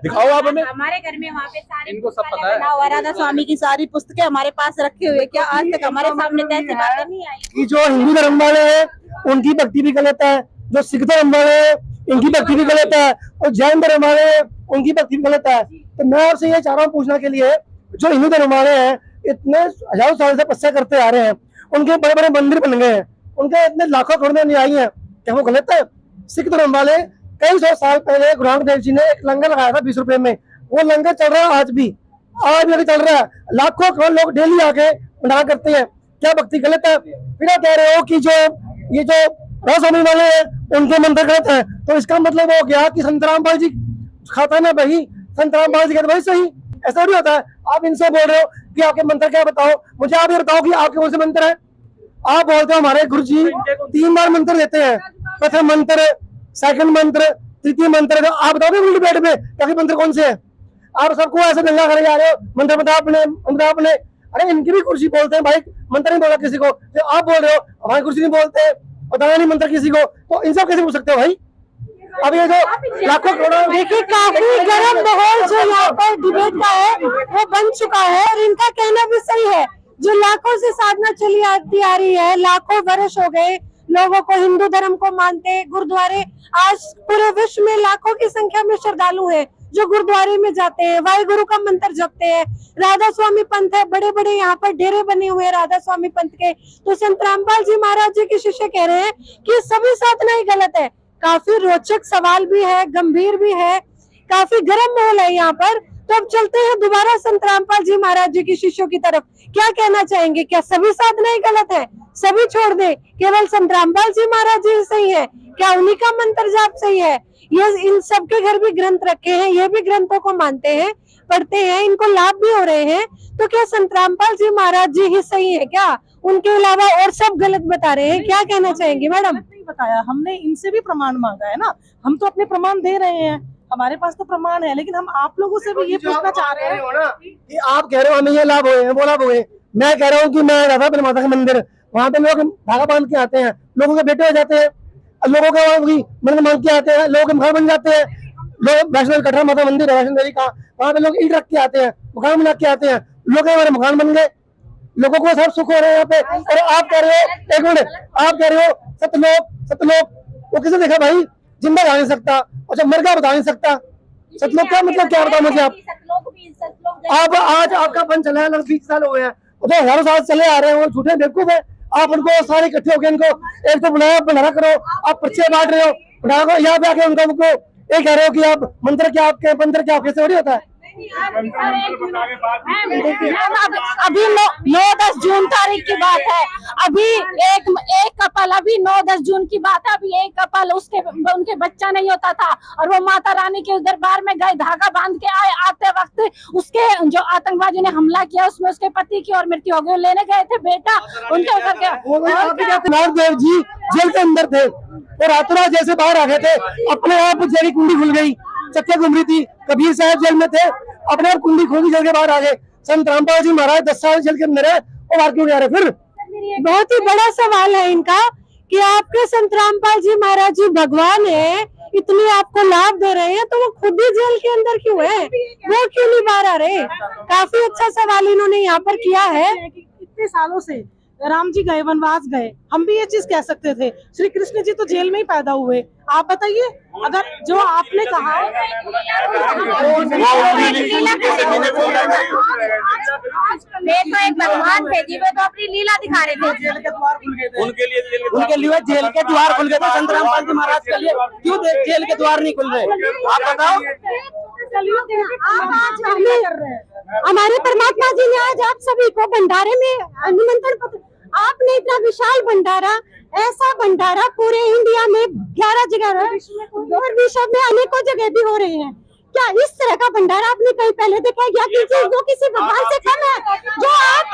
दिखाओ आप हमें। हमारे घर में वहाँ पे सारे इनको सब पता है। राधा स्वामी की सारी पुस्तकें हमारे पास रखे हुए, क्या आज तक हमारे सामने ऐसी बातें नहीं आई? कि जो हिंदू धर्म वाले हैं उनकी भक्ति भी गलत है, जो सिख धर्म वाले हैं इनकी भक्ति भी गलत है, और जैन धर्म वाले हैं उनकी भक्ति भी गलत है। तो मैं आपसे ये चाह रहा हूँ पूछना के लिए, जो हिंदू धर्म वाले हैं इतने हजारों साल से तपस्या करते आ रहे हैं, उनके बड़े बड़े मंदिर बन गए हैं, उनके इतने लाखों करोड़ में अनुयायी हैं, क्या वो गलत है? सिख धर्म वाले कई सौ साल पहले गुरु नानक देव जी ने एक लंगर लगाया था 20 रुपए में, वो लंगर चल रहा है आज भी चल रहा है। लाखों करोड़ लोग डेली आके भंडारा करते हैं, क्या भक्ति गलत है? फिर आप कह रहे हो कि जो ये जो राधा स्वामी वाले हैं उनके मंत्र गलत है, तो इसका मतलब हो गया कि संत रामपाल जी खाता ना भाई, संत रामपाल जी कहते भाई सही, ऐसा नहीं होता है। आप इनसे बोल रहे हो कि आपके मंत्र क्या, बताओ मुझे। आप ये बताओ कि आपके कौन से मंत्र है? आप बोलते हो हमारे गुरु जी 3 बार मंत्र देते हैं, प्रथम मंत्र, सेकंड मंत्र, तृतीय मंत्र। तो आप बताओ उल्टी बैठ में क्या मंत्र कौन से है? आप सबको ऐसे दंगा करे जा रहे हो, मंत्र बता अपने। अरे इनकी भी कुर्सी बोलते हैं भाई, मंत्र नहीं बोला किसी को। तो आप बोल रहे हो हमारी कुर्सी नहीं बोलते, बताया नहीं मंत्र किसी को, तो इनसे कैसे पूछ सकते हो भाई? अब ये जो लाखों करोड़ों, देखिए काफी गर्म माहौल जो यहाँ पर डिबेट का है वो बन चुका है, और इनका कहना भी सही है। जो लाखों से साधना चली आती आ रही है, लाखों वर्ष हो गए लोगों को हिंदू धर्म को मानते, गुरुद्वारे आज पूरे विश्व में लाखों की संख्या में श्रद्धालु हैं जो गुरुद्वारे में जाते हैं, वाहिगुरु का मंत्र जपते हैं। राधा स्वामी पंथ है, बड़े बड़े यहाँ पर डेरे बने हुए हैं राधा स्वामी पंथ के। तो संत रामपाल जी महाराज जी के शिष्य कह रहे हैं कि सभी साधना ही गलत है। काफी रोचक सवाल भी है, गंभीर भी है, काफी गर्म माहौल है यहाँ पर। तो अब चलते हैं दोबारा संत रामपाल जी महाराज जी के शिष्यों की तरफ। क्या कहना चाहेंगे? क्या सभी साधना ही गलत है? सभी छोड़ दे, केवल संत रामपाल जी महाराज जी सही है? क्या उन्हीं का मंत्र जाप सही है? ये इन सबके घर भी ग्रंथ रखे हैं, ये भी ग्रंथों को मानते हैं, पढ़ते हैं, इनको लाभ भी हो रहे हैं। तो क्या संत रामपाल जी महाराज जी ही सही है क्या? उनके अलावा और सब गलत बता रहे हैं? क्या कहना चाहेंगे मैडम? नहीं बताया, हमने इनसे भी प्रमाण मांगा है ना, हम तो अपने प्रमाण दे रहे हैं, हमारे पास तो प्रमाण है, लेकिन हम आप लोगों से भी ये पूछना चाह रहे हैं कि आप कह रहे हो हमें ये लाभ हुए हैं, वो लाभ हुए। मैं कह रहा हूँ कि मैं राधा अपने माता का मंदिर, वहाँ पे लोग धागा बांध के आते हैं, लोगों के बेटे हो जाते हैं, लोगों के मन मांग के आते हैं, लोगों के मकान बन जाते हैं। लोग वैष्णो कटरा माता मंदिर है वैष्णो देवी का, वहाँ पे लोग ईंट रख के आते हैं, मकान बना के आते हैं, लोग हमारे मकान बन गए, लोगों को सब सुख हो रहे हैं यहाँ पे। और आप कह रहे हो, एक मिनट, आप कह रहे हो सतलोक वो किसे देखा भाई? जिंदा बता नहीं सकता, और जब मर गया बता नहीं सकता। सतलोक क्या मतलब, क्या बताओ मुझे आप आज आपका बन चला है 20 साल हो गए हैं, तो हजारों साल चले आ रहे हैं, वो झूठे बेवकूफ है। आप उनको सारे इकट्ठे होकर इनको एक तो भंडारा करो, आप पर्चे बांट रहे हो, भंडारा को यहाँ पे आके उनको ये कह रहे हो कि आप मंत्र क्या, आपके मंत्र क्या, कैसे थोड़ी होता है? अभी 9-10 जून तारीख की बात है, अभी एक कपल, अभी 9-10 जून की बात है, अभी एक कपल उनके बच्चा नहीं होता था, और वो माता रानी के दरबार में गए, धागा बांध के आए, आते वक्त उसके जो आतंकवादी ने हमला किया उसमें उसके पति की और मृत्यु हो गई। लेने गए थे बेटा उनके नानक देव जी जेल के अंदर थे और रातों जैसे बाहर आ गए थे, अपने आप जेल की कुंडी खुल गई, चक्के घूम रही थी। कबीर साहब जेल में थे, अपने आप कुंडी खोल जेल के बाहर आ गए। संत रामपाल जी महाराज 10 साल जेल के अंदर है और बाहर क्यों नहीं आ रहे? फिर बहुत ही बड़ा सवाल है इनका कि आपके संत रामपाल जी महाराज जी भगवान है, इतनी आपको लाभ दे रहे हैं, तो वो खुद ही जेल के अंदर क्यों है? वो क्यों नहीं बाहर आ रहे? काफी अच्छा सवाल इन्होंने यहाँ पर किया है। इतने सालों से राम जी गए, वनवास गए, हम भी ये चीज कह सकते थे। श्री कृष्ण जी तो जेल में ही पैदा हुए। आप बताइए, अगर जो आपने कहा एक भगवान थे जी, वो तो अपनी लीला दिखा रहे थे। जेल के द्वार खुल गए थे उनके लिए जेल के द्वार खुल गए थे। संत रामपाल जी महाराज के लिए क्यों जेल के द्वार नहीं खुल रहे? आप बताओ। हमारे परमात्मा जी ने आज आप सभी को भंडारे में निमंत्रण पत्र, आपने इतना विशाल भंडारा, ऐसा भंडारा पूरे इंडिया में 11 जगह और विश्व में अनेकों जगह भी हो रहे हैं। क्या इस तरह का भंडारा आपने कहीं पहले देखा? या जो किसी भगवान से कम है? जो आप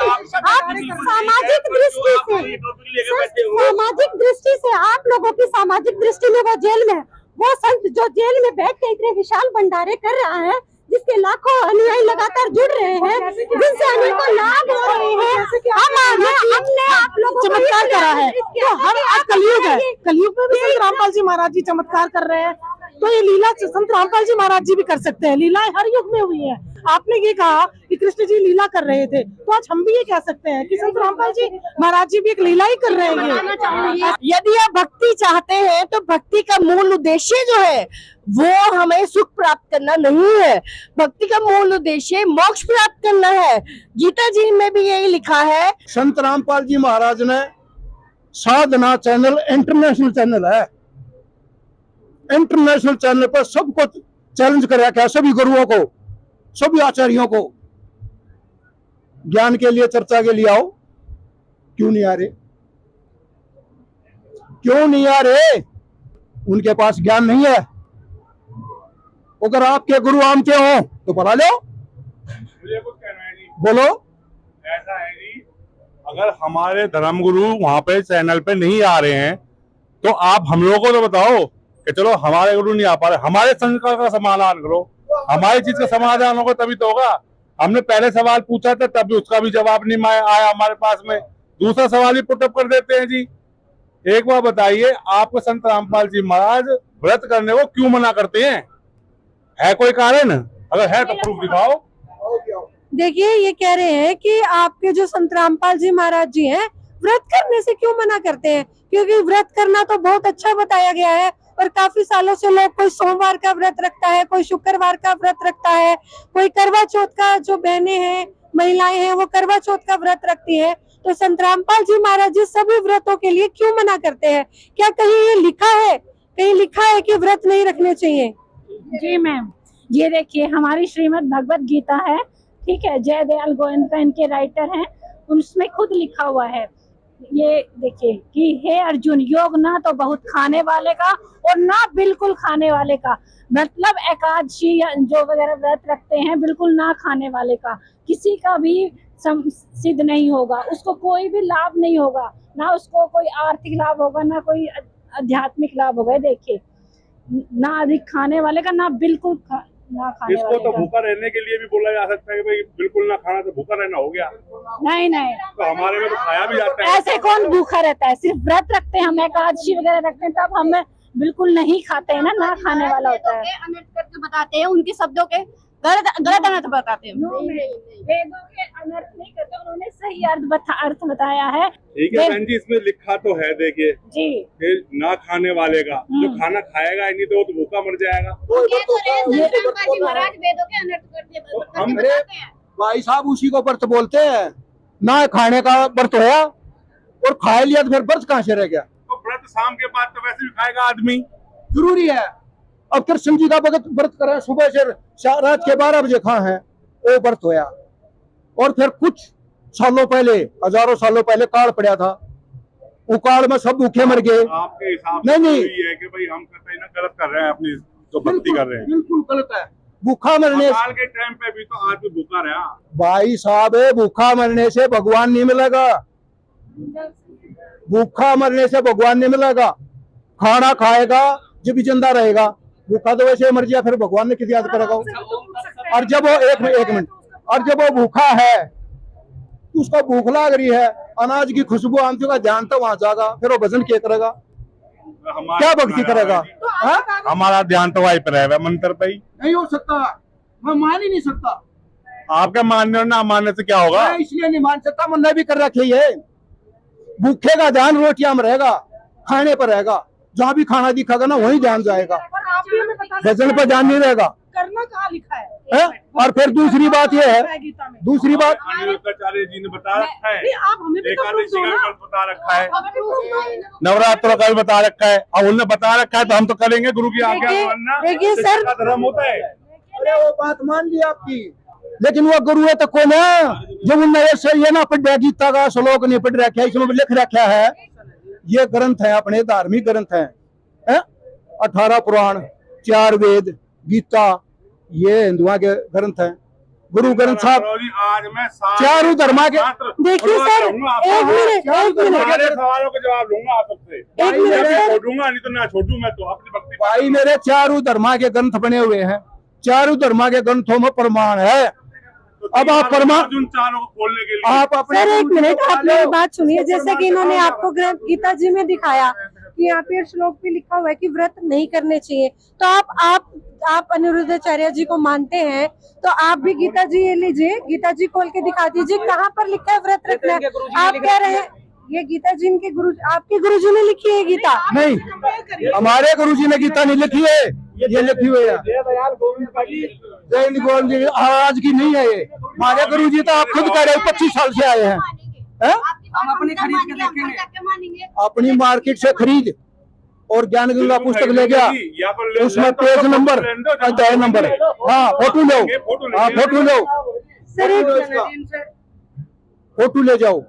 सामाजिक दृष्टि से आप लोगों की सामाजिक दृष्टि में वो जेल में, वो संत जो जेल में बैठ के इतने विशाल भंडारे कर रहा है, जिसके लाखों अनुयायी लगातार जुड़ रहे हैं, जिनसे अनेकों लाभ हो रहे हैं। हमने आप लोगों को चमत्कार करा है, तो हर आज कलयुग है, कलयुग में भी संत रामपाल जी महाराज जी चमत्कार कर रहे हैं, तो ये लीला संत रामपाल जी महाराज जी भी कर सकते हैं। लीलाएं हर युग में हुई हैं। आपने ये कहा कि कृष्ण जी लीला कर रहे थे, तो आज हम भी ये कह सकते हैं कि संत रामपाल जी महाराज जी भी एक लीला ही कर रहे हैं। यदि आप भक्ति चाहते हैं तो भक्ति का मूल उद्देश्य जो है वो हमें सुख प्राप्त करना नहीं है। भक्ति का मूल उद्देश्य मोक्ष प्राप्त करना है। गीता जी में भी यही लिखा है। संत रामपाल जी महाराज ने साधना चैनल इंटरनेशनल चैनल है, इंटरनेशनल चैनल पर सबको चैलेंज कर रखा है, सभी गुरुओं को, सभी आचार्यों को, ज्ञान के लिए, चर्चा के लिए आओ। क्यों नहीं आ रहे? क्यों नहीं आ रहे? उनके पास ज्ञान नहीं है। अगर आपके गुरु आमते हो तो बुला लो, मुझे कुछ कहना है जी। बोलो। ऐसा है जी, अगर हमारे धर्मगुरु वहां पे चैनल पे नहीं आ रहे हैं तो आप हम लोगों को तो बताओ कि चलो हमारे गुरु नहीं आ पा रहे, हमारे संस्कार का समाधान करो, हमारी चीज का समाधान होगा तभी तो होगा। हमने पहले सवाल पूछा था तब भी उसका भी जवाब नहीं आया हमारे पास में, दूसरा सवाल ही पुटअप कर देते हैं जी। एक बार बताइए, आपको संत रामपाल जी महाराज व्रत करने को क्यों मना करते हैं? है कोई कारण? अगर है तो प्रूफ दिखाओ। देखिए, ये कह रहे हैं कि आपके जो संत रामपाल जी महाराज जी हैं, व्रत करने से क्यों मना करते हैं? क्योंकि व्रत करना तो बहुत अच्छा बताया गया है और काफी सालों से लोग, कोई सोमवार का व्रत रखता है, कोई शुक्रवार का व्रत रखता है, कोई करवा चौथ का, जो बहनें हैं, महिलाएं हैं, वो करवा चौथ का व्रत रखती है। तो संत रामपाल जी महाराज जी सभी व्रतों के लिए क्यों मना करते हैं? क्या कहीं ये लिखा है, कहीं लिखा है कि व्रत नहीं रखने चाहिए? जी मैम, ये देखिए हमारी श्रीमद् भगवत गीता है, ठीक है, जय दयाल गोविंद इनके राइटर हैं, उसमें खुद लिखा हुआ है, ये देखिए कि हे अर्जुन, योग ना तो बहुत खाने वाले का और ना बिल्कुल खाने वाले का, मतलब एकादशी जो वगैरह व्रत रखते हैं बिल्कुल ना खाने वाले का, किसी का भी सिद्ध नहीं होगा, उसको कोई भी लाभ नहीं होगा, ना उसको कोई आर्थिक लाभ होगा, ना कोई आध्यात्मिक लाभ होगा। देखिए, ना अधिक खाने वाले का, ना बिल्कुल ना खाने इसको वाले तो का। भूखा रहने के लिए भी बोला जा सकता है कि भाई बिल्कुल ना खाना तो भूखा रहना हो गया, नहीं नहीं, तो हमारे में तो खाया भी जाता है। ऐसे कौन भूखा रहता है? सिर्फ व्रत रखते हैं हम, एकादशी वगैरह रखते हैं, तब हम बिल्कुल नहीं खाते हैं ना खाने वाला होता है। अनर्थ करके बताते हैं, उनके शब्दों के गलत अनर्थ बताते हैं। वेदों के अनर्थ नहीं करते, उन्होंने सही अर्थ बताया है। ठीक है बहन जी, इसमें लिखा तो है, देखिए जी, फिर ना खाने वाले का, जो खाना खाएगा ही नहीं तो वो तो भूखा मर जाएगा। महाराज वेदों के अनर्थ करते हम भाई साहब उसी को व्रत बोलते हैं ना, खाने का व्रत होया और खा लिया तो फिर व्रत कहाँ से रह गया? तो व्रत शाम के बाद तो वैसे भी खाएगा आदमी, जरूरी है। अब कृष्ण जी का भगत व्रत करा, सुबह से रात के 12 बजे खा है, वो व्रत होया। और फिर कुछ सालों पहले, हजारों सालों पहले काल पड़ा था, वो काल में सब भूखे मर गए। आपके हिसाब से नहीं तो ये है कि भाई हम कहीं ना गलत कर रहे हैं, अपनी जो भक्ति कर रहे हैं। बिल्कुल गलत है। भूखा मरने काल के टाइम पे भी तो आदमी भूखा रहा। भाई साहब, भूखा मरने से भगवान नहीं मिलेगा, भूखा मरने से भगवान नहीं मिलेगा। खाना खाएगा जब भी जिंदा रहेगा, भूखा तो वैसे मर गया, फिर भगवान ने किसी याद करेगा? और जब वो एक मिनट, और जब वो भूखा है तो उसका भूख लग रही है, अनाज की खुशबू आमती का ध्यान तो वहां जाएगा, फिर वो भजन क्या करेगा, क्या भक्ति करेगा? हमारा ध्यान तो वहीं पर है, मंत्र पे ही। नहीं हो सकता, मैं मान ही नहीं सकता। आपके मानने और ना मानने से क्या होगा? मैं इसलिए नहीं मान सकता, मैंने भी कर रखी है। भूखे का ध्यान रोटियां में रहेगा, खाने पर रहेगा, जहाँ भी खाना दिखागा ना वहीं ध्यान जाएगा, भजन पर ध्यान नहीं रहेगा। करना कहाँ लिखा है? और फिर दूसरी बात यह है, दूसरी बात अनिरुद्धाचार्य जी ने बता रखा है, आप हमें भी तो proof एकादशी दो का ना। व्रत बता रखा है, नवरात्रों का भी बता रखा है, और उन्होंने बता रखा है तो हम तो करेंगे। गुरु की आज्ञा मानना देखिए सर, इसका धर्म होता है। अरे वो बात मान ली आपकी, लेकिन वो गुरु है तो कौन है? जब उनने ये ना पढ़ गीता का श्लोक नहीं पढ़ रखा है, इसमें लिख रखा है, ये ग्रंथ है, अपने धार्मिक ग्रंथ है, 18 पुराण, 4 वेद, गीता, ये हिंदुओं के ग्रंथ हैं। गुरु ग्रंथ साहब आज मैं चारों धर्मा के, देखिए सर, एक मिनट, सारे सवालों के जवाब लूंगा आप सबसे, एक मिनट सर, छोड़ूंगा नहीं तो ना छोड़ू, मैं तो अपनी भक्ति। भाई मेरे चारों धर्मा के ग्रंथ बने हुए हैं, चारों धर्मा के ग्रंथों में प्रमाण है। अब आप प्रमाण उन चारों को खोलने के लिए आप अपने सर एक मिनट, आप मेरी बात सुनिए। जैसे कि इन्होंने आपको ग्रंथ गीता जी में दिखाया कि यहाँ पे श्लोक पे लिखा हुआ है कि व्रत नहीं करने चाहिए, तो आप अनिरुद्धाचार्य जी को मानते हैं, तो आप भी गीता जी ये लीजिए, गीता जी खोल के दिखा दीजिए कहाँ पर लिखा है व्रत रखना है। आप कह रहे हैं ये गीता जी इनके गुरु, आपके गुरुजी ने लिखी है गीता? नहीं, हमारे गुरुजी ने गीता नहीं लिखी है, ये लिखी हुई है जैन गोविंद जी आज की नहीं है ये। हमारे गुरुजी तो आप खुद कह रहे हो 25 साल से आए हैं। हम अपनी खरीद के देखेंगे। अपनी मार्केट से खरीद और ज्ञान गंगा पुस्तक ले गया, उसमें पेज नंबर अध्याय नंबर है। हाँ फोटो लो, हाँ फोटो लो, फोटो ले जाओ।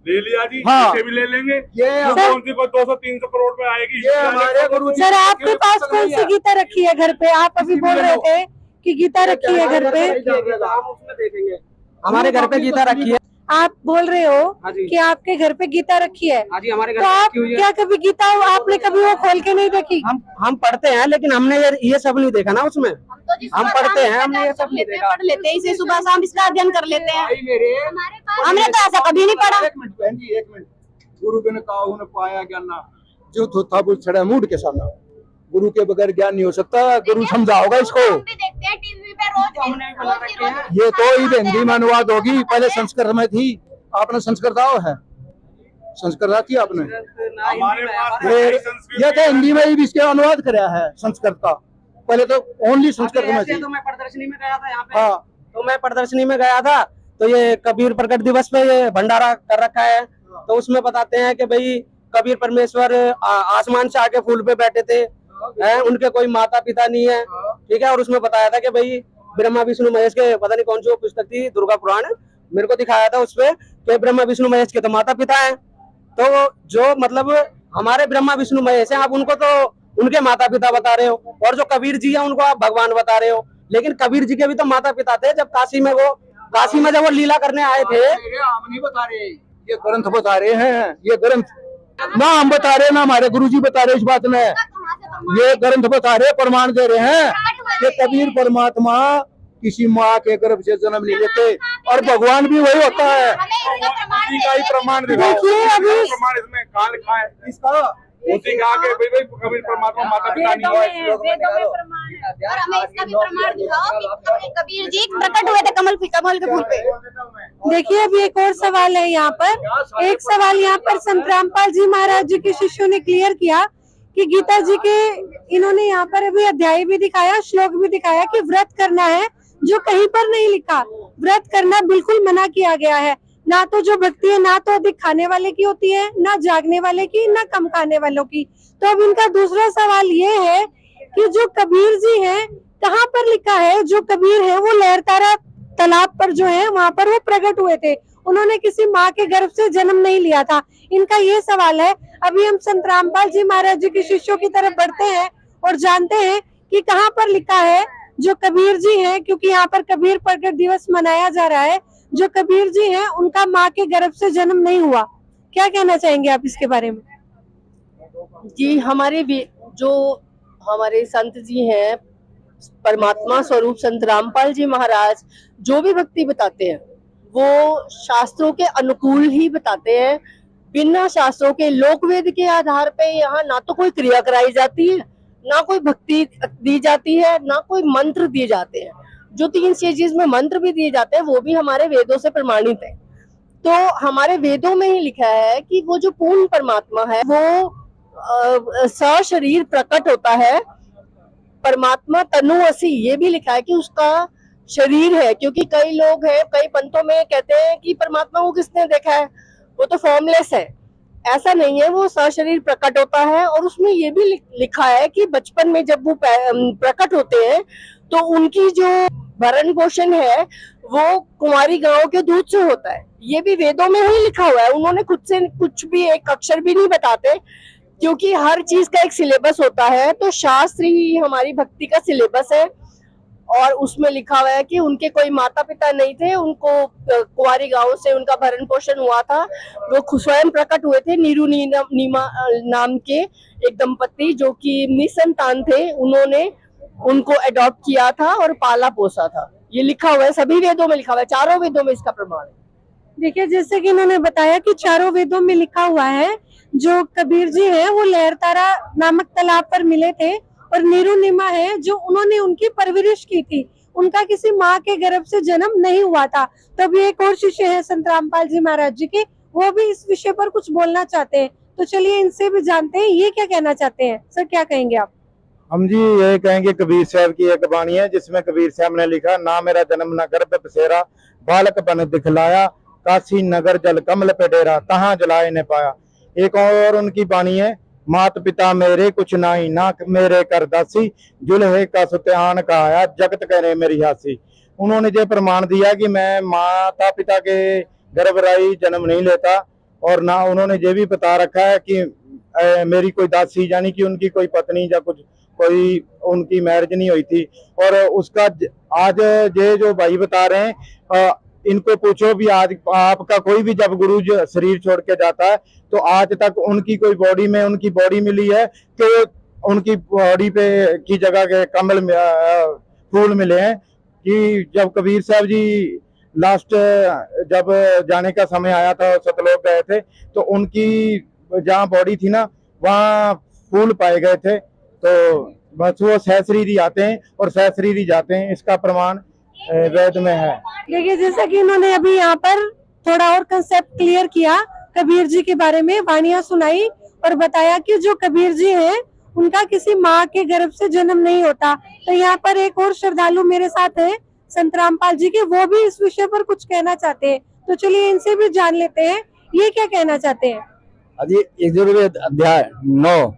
ले लिया जी, हाँ। भी ले लेंगे। ये कौन सी को 200-300 करोड़ में आएगी? ये हमारे गुरुजी सर आपके पास कौन सी गीता रखी है घर पे? आप अभी बोल रहे थे कि गीता रखी है घर पे। हम उसमें देखेंगे। हमारे घर पे गीता रखी है। आप बोल रहे हो हाँ जी। कि आपके घर पे गीता रखी है, हाँ जी, हमारे घर तो पे आप रखी हुई है। क्या कभी गीता आपने कभी वो खोल के नहीं देखी? हम पढ़ते हैं, लेकिन हमने ये सब नहीं देखा ना उसमें। हम पढ़ते हैं, हमने ये सब नहीं देखा। पढ़ लेते हैं, इसे सुबह शाम इसका अध्ययन कर लेते हैं। हमने तो ऐसा कभी नहीं पढ़ा। एक मिनट बहन जी, एक मिनट। गुरु बिन काहू न पाया ज्ञान, जो थोथा बुल छड़ा मूड के सामने। गुरु के बगैर ज्ञान नहीं हो सकता। गुरु समझाओगा इसको। देखते हैं टीवी पे रोज। ये तो हिंदी में अनुवाद होगी, पहले संस्कृत में थी। आपने संस्कृत आओ है, संस्कृत की आपने हमारे पास ये तो हिंदी में ही इसके अनुवाद कराया है संस्कृत का। पहले तो ओनली संस्कृत में थी। तो मैं प्रदर्शनी में गया था यहाँ पे। हाँ तो मैं प्रदर्शनी में गया था, तो ये कबीर प्रकट दिवस पे ये भंडारा कर रखा है। तो उसमें बताते हैं कि भाई कबीर परमेश्वर आसमान से आके फूल पे बैठे थे, उनके कोई माता पिता नहीं है, ठीक है। और उसमें बताया था कि भाई ब्रह्मा विष्णु महेश के, पता नहीं कौन सी वो पुस्तक थी, दुर्गा पुराण, मेरे को दिखाया था उसपे कि ब्रह्मा विष्णु महेश के तो माता पिता हैं। तो जो मतलब हमारे ब्रह्मा विष्णु महेश हैं, आप उनको तो उनके माता पिता बता रहे हो, और जो कबीर जी हैं उनको आप भगवान बता रहे हो। लेकिन कबीर जी के भी तो माता पिता थे। जब काशी में जब वो लीला करने आए थे। हम नहीं बता रहे, ये ग्रंथ बता रहे हैं। ये ग्रंथ ना हम बता रहे ना हमारे गुरुजी बता रहे इस बात में। ये ग्रंथ बता रहे, प्रमाण दे रहे हैं कि कबीर परमात्मा किसी माँ के गर्भ से जन्म नहीं लेते, और भगवान भी वही होता है। उसी का ही प्रमाण दिखाओ। देखिए अभी प्रमाण इसमें कहाँ लिखा है? इसका उसी का के भाई कबीर परमात्मा माता पिता नहीं हुआ है। और हमें इसका भी प्रमाण दिखाओ कि कबीर जी प्रकट हुए थे कमल के फूल पे। देखिए अभी एक और सवाल है यहाँ पर। एक सवाल यहाँ पर संत रामपाल जी महाराज जी के शिष्यों ने क्लियर किया कि गीता जी के, इन्होंने यहाँ पर अभी अध्याय भी दिखाया, श्लोक भी दिखाया कि व्रत करना है, जो कहीं पर नहीं लिखा। व्रत करना बिल्कुल मना किया गया है। ना तो जो भक्ति है, ना तो अधिक खाने वाले की होती है, ना जागने वाले की, ना कम खाने वालों की। तो अब इनका दूसरा सवाल ये है कि जो कबीर जी हैं, कहाँ पर लिखा है जो कबीर है वो लहरतारा तालाब पर जो है वहां पर वो प्रकट हुए थे, उन्होंने किसी माँ के गर्भ से जन्म नहीं लिया था। इनका ये सवाल है। अभी हम संत रामपाल जी महाराज जी के शिष्यों की तरफ बढ़ते हैं और जानते हैं कि कहाँ पर लिखा है जो कबीर जी हैं, क्योंकि यहाँ पर कबीर प्रकट दिवस मनाया जा रहा है। जो कबीर जी हैं उनका माँ के गर्भ से जन्म नहीं हुआ। क्या कहना चाहेंगे आप इसके बारे में? जी, जो हमारे संत जी हैं, परमात्मा स्वरूप संत रामपाल जी महाराज जो भी भक्ति बताते हैं वो शास्त्रों के अनुकूल ही बताते हैं। बिना शास्त्रों के, लोकवेद के आधार पे यहाँ ना तो कोई क्रिया कराई जाती है, ना कोई भक्ति दी जाती है, ना कोई मंत्र दिए जाते हैं। जो 3 स्टेजेस में मंत्र भी दिए जाते हैं वो भी हमारे वेदों से प्रमाणित है। तो हमारे वेदों में ही लिखा है कि वो जो पूर्ण परमात्मा है वो सशरीर प्रकट होता है। परमात्मा तनु असी, ये भी लिखा है कि उसका शरीर है। क्योंकि कई लोग हैं, कई पंथों में कहते हैं कि परमात्मा को किसने देखा है, वो तो फॉर्मलेस है। ऐसा नहीं है, वो सशरीर प्रकट होता है। और उसमें ये भी लिखा है कि बचपन में जब वो प्रकट होते हैं तो उनकी जो भरण पोषण है वो कुंवारी गांव के दूध से होता है। ये भी वेदों में ही लिखा हुआ है। उन्होंने खुद से कुछ भी एक अक्षर भी नहीं बताते, क्योंकि हर चीज का एक सिलेबस होता है। तो शास्त्र ही हमारी भक्ति का सिलेबस है। और उसमें लिखा हुआ है कि उनके कोई माता पिता नहीं थे, उनको कुंवारी गांव से उनका भरण पोषण हुआ था। वो स्वयं प्रकट हुए थे। नीरू नीमा नाम के एक दंपति जो कि निसंतान थे, उन्होंने उनको अडॉप्ट किया था और पाला पोसा था। ये लिखा हुआ है, सभी वेदों में लिखा हुआ है, चारों वेदों में इसका प्रमाण है। देखिए, जैसे कि इन्होंने बताया कि चारों वेदों में लिखा हुआ है, जो कबीर जी हैं वो लहरतारा नामक तालाब पर मिले थे, और नीरुनिमा है जो उन्होंने उनकी परवरिश की थी, उनका किसी माँ के गर्भ से जन्म नहीं हुआ था। तब एक और शिष्य है संत रामपाल जी महाराज जी के, वो भी इस विषय पर कुछ बोलना चाहते हैं, तो चलिए इनसे भी जानते हैं ये क्या कहना चाहते हैं। सर, क्या कहेंगे आप? हम जी ये कहेंगे, कबीर साहब की एक वाणी है जिसमें कबीर साहब ने लिखा, ना मेरा जन्म न गर्भ बसेरा, बालक बन दिखलाया, काशी नगर जल कमल पे डेरा, तहाँ जलाए न पाया। एक और उनकी वाणी है, मात पिता मेरे कुछ नाई, ना मेरे कर दासी, जुल्हे का सुत्यान का आया, जगत करे मेरी हासी। उन्होंने ये प्रमाण दिया कि मैं माता पिता के गर्भराई जन्म नहीं लेता, और ना उन्होंने ये भी बता रखा है कि मेरी कोई दासी यानी कि उनकी कोई पत्नी या कुछ कोई उनकी मैरिज नहीं हुई थी। और उसका आज ये जो भाई बता रहे हैं, इनको पूछो भी आज आपका कोई भी जब गुरु शरीर छोड़ के जाता है तो आज तक उनकी कोई बॉडी में उनकी बॉडी मिली है कि उनकी बॉडी पे की जगह के कमल फूल मिले हैं। कि जब कबीर साहब जी लास्ट जब जाने का समय आया था, सतलोक गए थे, तो उनकी जहाँ बॉडी थी ना वहाँ फूल पाए गए थे। तो बस वो सहस्रीरी आते हैं और सहस्रीरी जाते हैं, इसका प्रमाण वेद में है। देखिए, जैसा कि इन्होंने अभी यहाँ पर थोड़ा और कंसेप्ट क्लियर किया, कबीर जी के बारे में वाणियां सुनाई और बताया कि जो कबीर जी हैं उनका किसी माँ के गर्भ से जन्म नहीं होता। तो यहाँ पर एक और श्रद्धालु मेरे साथ है संत रामपाल जी के, वो भी इस विषय पर कुछ कहना चाहते हैं, तो चलिए इनसे भी जान लेते हैं ये क्या कहना चाहते हैं। अभी यजुर्वेद अध्याय 9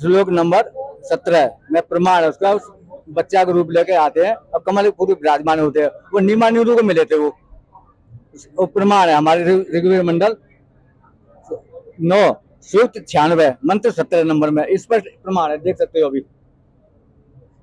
श्लोक नंबर 17 में प्रमाण है उसका। उस बच्चा का रूप लेके आते हैं और कमल पूरे विराजमान होते हैं, वो नीमा नीरू को मिले थे। वो प्रमाण है हमारे ऋग्वेद मंडल 9 सूक्त 96 मंत्र 17 नंबर में, इस पर प्रमाण है, देख सकते हो अभी।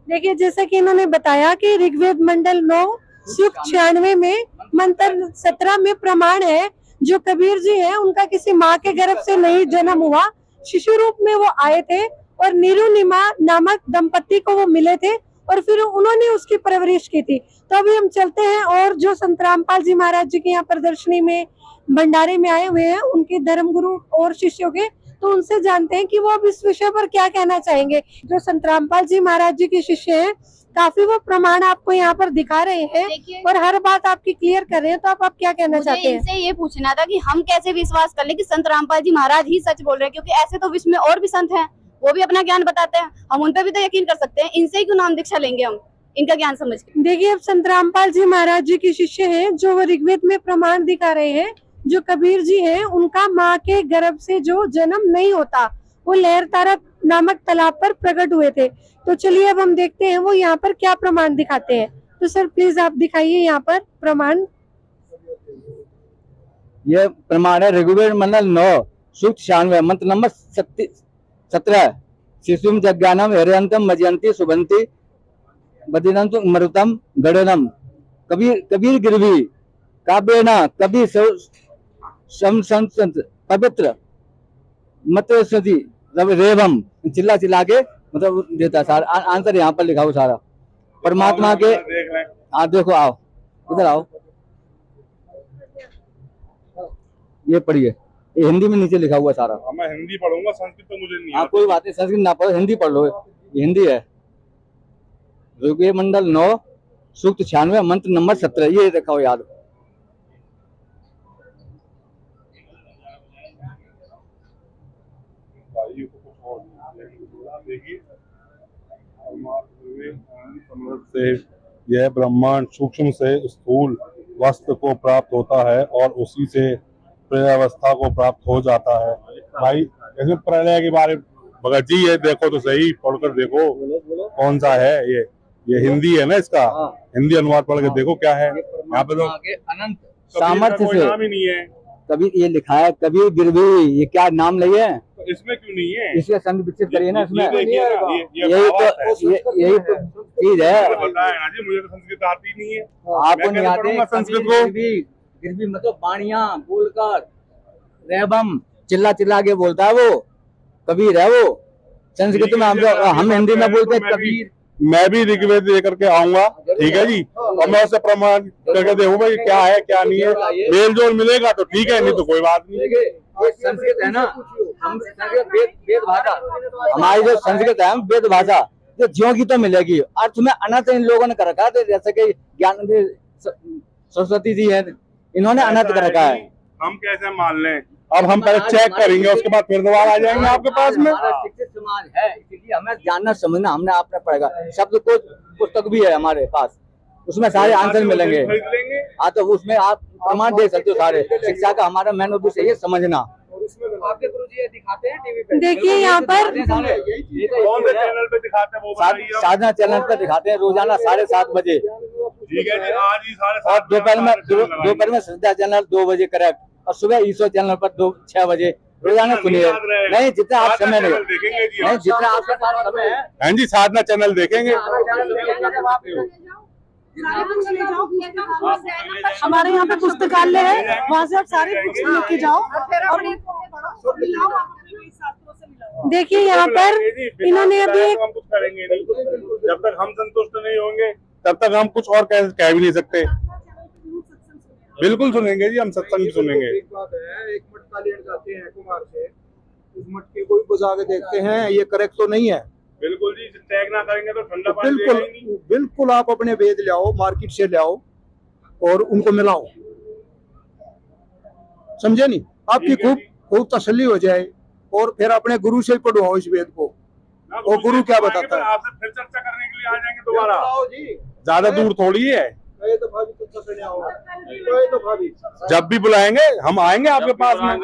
देखिए, जैसा कि इन्होंने बताया कि ऋग्वेद मंडल 9 सूक्त 96 में मंत्र 17 में प्रमाण है, जो कबीर जी हैं उनका किसी माँ के गर्भ से नहीं जन्म हुआ, शिशु रूप में वो आए थे और नीरुनिमा नामक दंपति को वो मिले थे और फिर उन्होंने उसकी परवरिश की थी। तो अभी हम चलते हैं और जो संत रामपाल जी महाराज जी के यहाँ प्रदर्शनी में भंडारे में आए हुए हैं उनके धर्मगुरु और शिष्यों के, तो उनसे जानते हैं कि वो अब इस विषय पर क्या कहना चाहेंगे। जो संत रामपाल जी महाराज जी के शिष्य हैं, काफी वो प्रमाण आपको यहाँ पर दिखा रहे हैं और हर बात आपकी क्लियर कर रहे हैं, तो आप क्या कहना चाहते हैं? इनसे ये पूछना था कि हम कैसे विश्वास कर ले कि संत रामपाल जी महाराज ही सच बोल रहे हैं, क्योंकि ऐसे तो विश्व में और भी संत हैं, वो भी अपना ज्ञान बताते हैं, हम उन पर भी तो यकीन कर सकते हैं। इनसे ही क्यों नाम दीक्षा लेंगे हम इनका ज्ञान समझ के। देखिए, अब संत रामपाल जी महाराज जी के शिष्य हैं जो वो ऋग्वेद में प्रमाण दिखा रहे हैं, जो कबीर जी हैं उनका माँ के गर्भ से जो जन्म नहीं होता, वो लहरतारा नामक तालाब पर प्रकट हुए थे। तो चलिए अब हम देखते हैं वो यहाँ पर क्या प्रमाण दिखाते हैं। तो सर प्लीज आप दिखाइए यहाँ पर प्रमाण। ये प्रमाण है ऋग्वेद मंडल 9 सूक्त 96 मंत्र नंबर 17 शिशुम जज्ञानम हरियंतम मजयंती सुबंती बदिनंतु मरुतम गणनम कबीर गिरवी काव्यना कबीर संत पवित्र मतस्वती रेवम चिल्ला चिल्ला के मतलब देता है सारा आंसर यहाँ पर लिखा हुआ सारा परमात्मा के। हाँ देखो, आओ इधर आओ, ये पढ़िए, ये हिंदी में नीचे लिखा हुआ सारा। मैं हिंदी पढ़ूंगा, संस्कृत तो मुझे नहीं। हाँ कोई बात नहीं, संस्कृत ना पढ़ो, हिंदी पढ़ लो, ये हिंदी है। ऋग्वेद मंडल 9 सूक्त 96 मंत्र नंबर 17, ये रखा हो याद। से यह ब्रह्मांड सूक्ष्म से स्थूल वस्तु को प्राप्त होता है और उसी से प्रलयावस्था को प्राप्त हो जाता है। भाई इसमें प्रलय के बारे में भगत जी ये देखो तो सही, पढ़कर देखो कौन सा है ये हिंदी है ना, इसका हिंदी अनुवाद पढ़ के देखो क्या है। यहाँ पे तो अनंत सामर्थ्य से नाम ही नहीं है। कबीर ये लिखा है कबीर गिरवी, ये क्या नाम नहीं है? तो इसमें क्यों नहीं है? इसके संग विकसित करिए ना इसमें, यही तो चीज है। मुझे तो संस्कृत आती नहीं है, आपको नहीं आती संस्कृत को। गिरवी मतलब बाणिया बोलकर रेबम चिल्ला चिल्ला के बोलता है वो कबीर है वो। संस्कृत में हम हिंदी में बोलते हैं कबीर मैं भी ऋग्वेद लेकर के आऊंगा, ठीक है जी, और मैं उससे प्रमाण करके देखूंगा कि क्या है क्या नहीं है। मेल जोल मिलेगा तो ठीक है, नहीं तो कोई बात नहीं। ये संस्कृत है ना, हम संस्कृत वेद भाषा, हमारी जो संस्कृत है वेद भाषा जो ज्यों की तो मिलेगी। अर्थ में अनर्थ इन लोगों ने कर रखा है, जैसे कि ज्ञान सरस्वती जी है, इन्होंने अनर्थ कर रखा है। हम कैसे मान लें? अब हम पहले चेक करेंगे, उसके बाद फिर दोबारा आ जाएंगे आपके पास में। हमारा शिक्षित समाज है, इसलिए हमें जानना समझना हमने आपने पड़ेगा। शब्द को पुस्तक भी है हमारे पास, उसमें सारे आंसर मिलेंगे। हाँ, तो उसमें आप प्रमाण दे सकते हो सारे। शिक्षा का हमारा मेन उद्देश्य है समझना। आपके गुरुजी ये दिखाते हैं टीवी पे? देखिए यहाँ पर कौन से चैनल पे दिखाते हैं वो बताइए। साधना चैनल पे दिखाते हैं रोजाना 7:30 बजे। ठीक है जी, आज ही 7:30। और दोपहर में श्रद्धा चैनल 2 बजे करेक्ट, और सुबह ईश्वर चैनल पर 6 बजे रोजाना सुनिए। नहीं, जितना आप समय नहीं, जितना आपके पास समय है। हाँ जी, साधना चैनल देखेंगे। हमारे यहाँ पे पुस्तकालय है, वहाँ से आप सारे बुक्स लेके जाओ और देखिए यहाँ पर इन्होंने अभी हम कुछ करेंगे नहीं, जब तक हम संतुष्ट नहीं होंगे तब तक हम कुछ और कह भी नहीं सकते। बिल्कुल सुनेंगे जी, हम सत्संग सुनेंगे। एक बात है, एक मटका लेकर जाते हैं कुमार से, उस मटके को भी बुझा के देखते हैं, ये करेक्ट तो नहीं है। बिल्कुल जी, चेक ना करेंगे तो ठंडा पानी देगा ही नहीं। बिल्कुल आप अपने वेद ले आओ, मार्केट से ले आओ और उनको मिलाओ, समझे नहीं? आपकी खूब तसल्ली हो जाए, और फिर अपने गुरु से पढ़वाओ इस वेद को, और गुरु क्या बताता है। आपसे फिर चर्चा करने के लिए आ जाएंगे दोबारा, ज्यादा दूर थोड़ी है। जब भी बुलाएंगे हम आएंगे आपके पास में।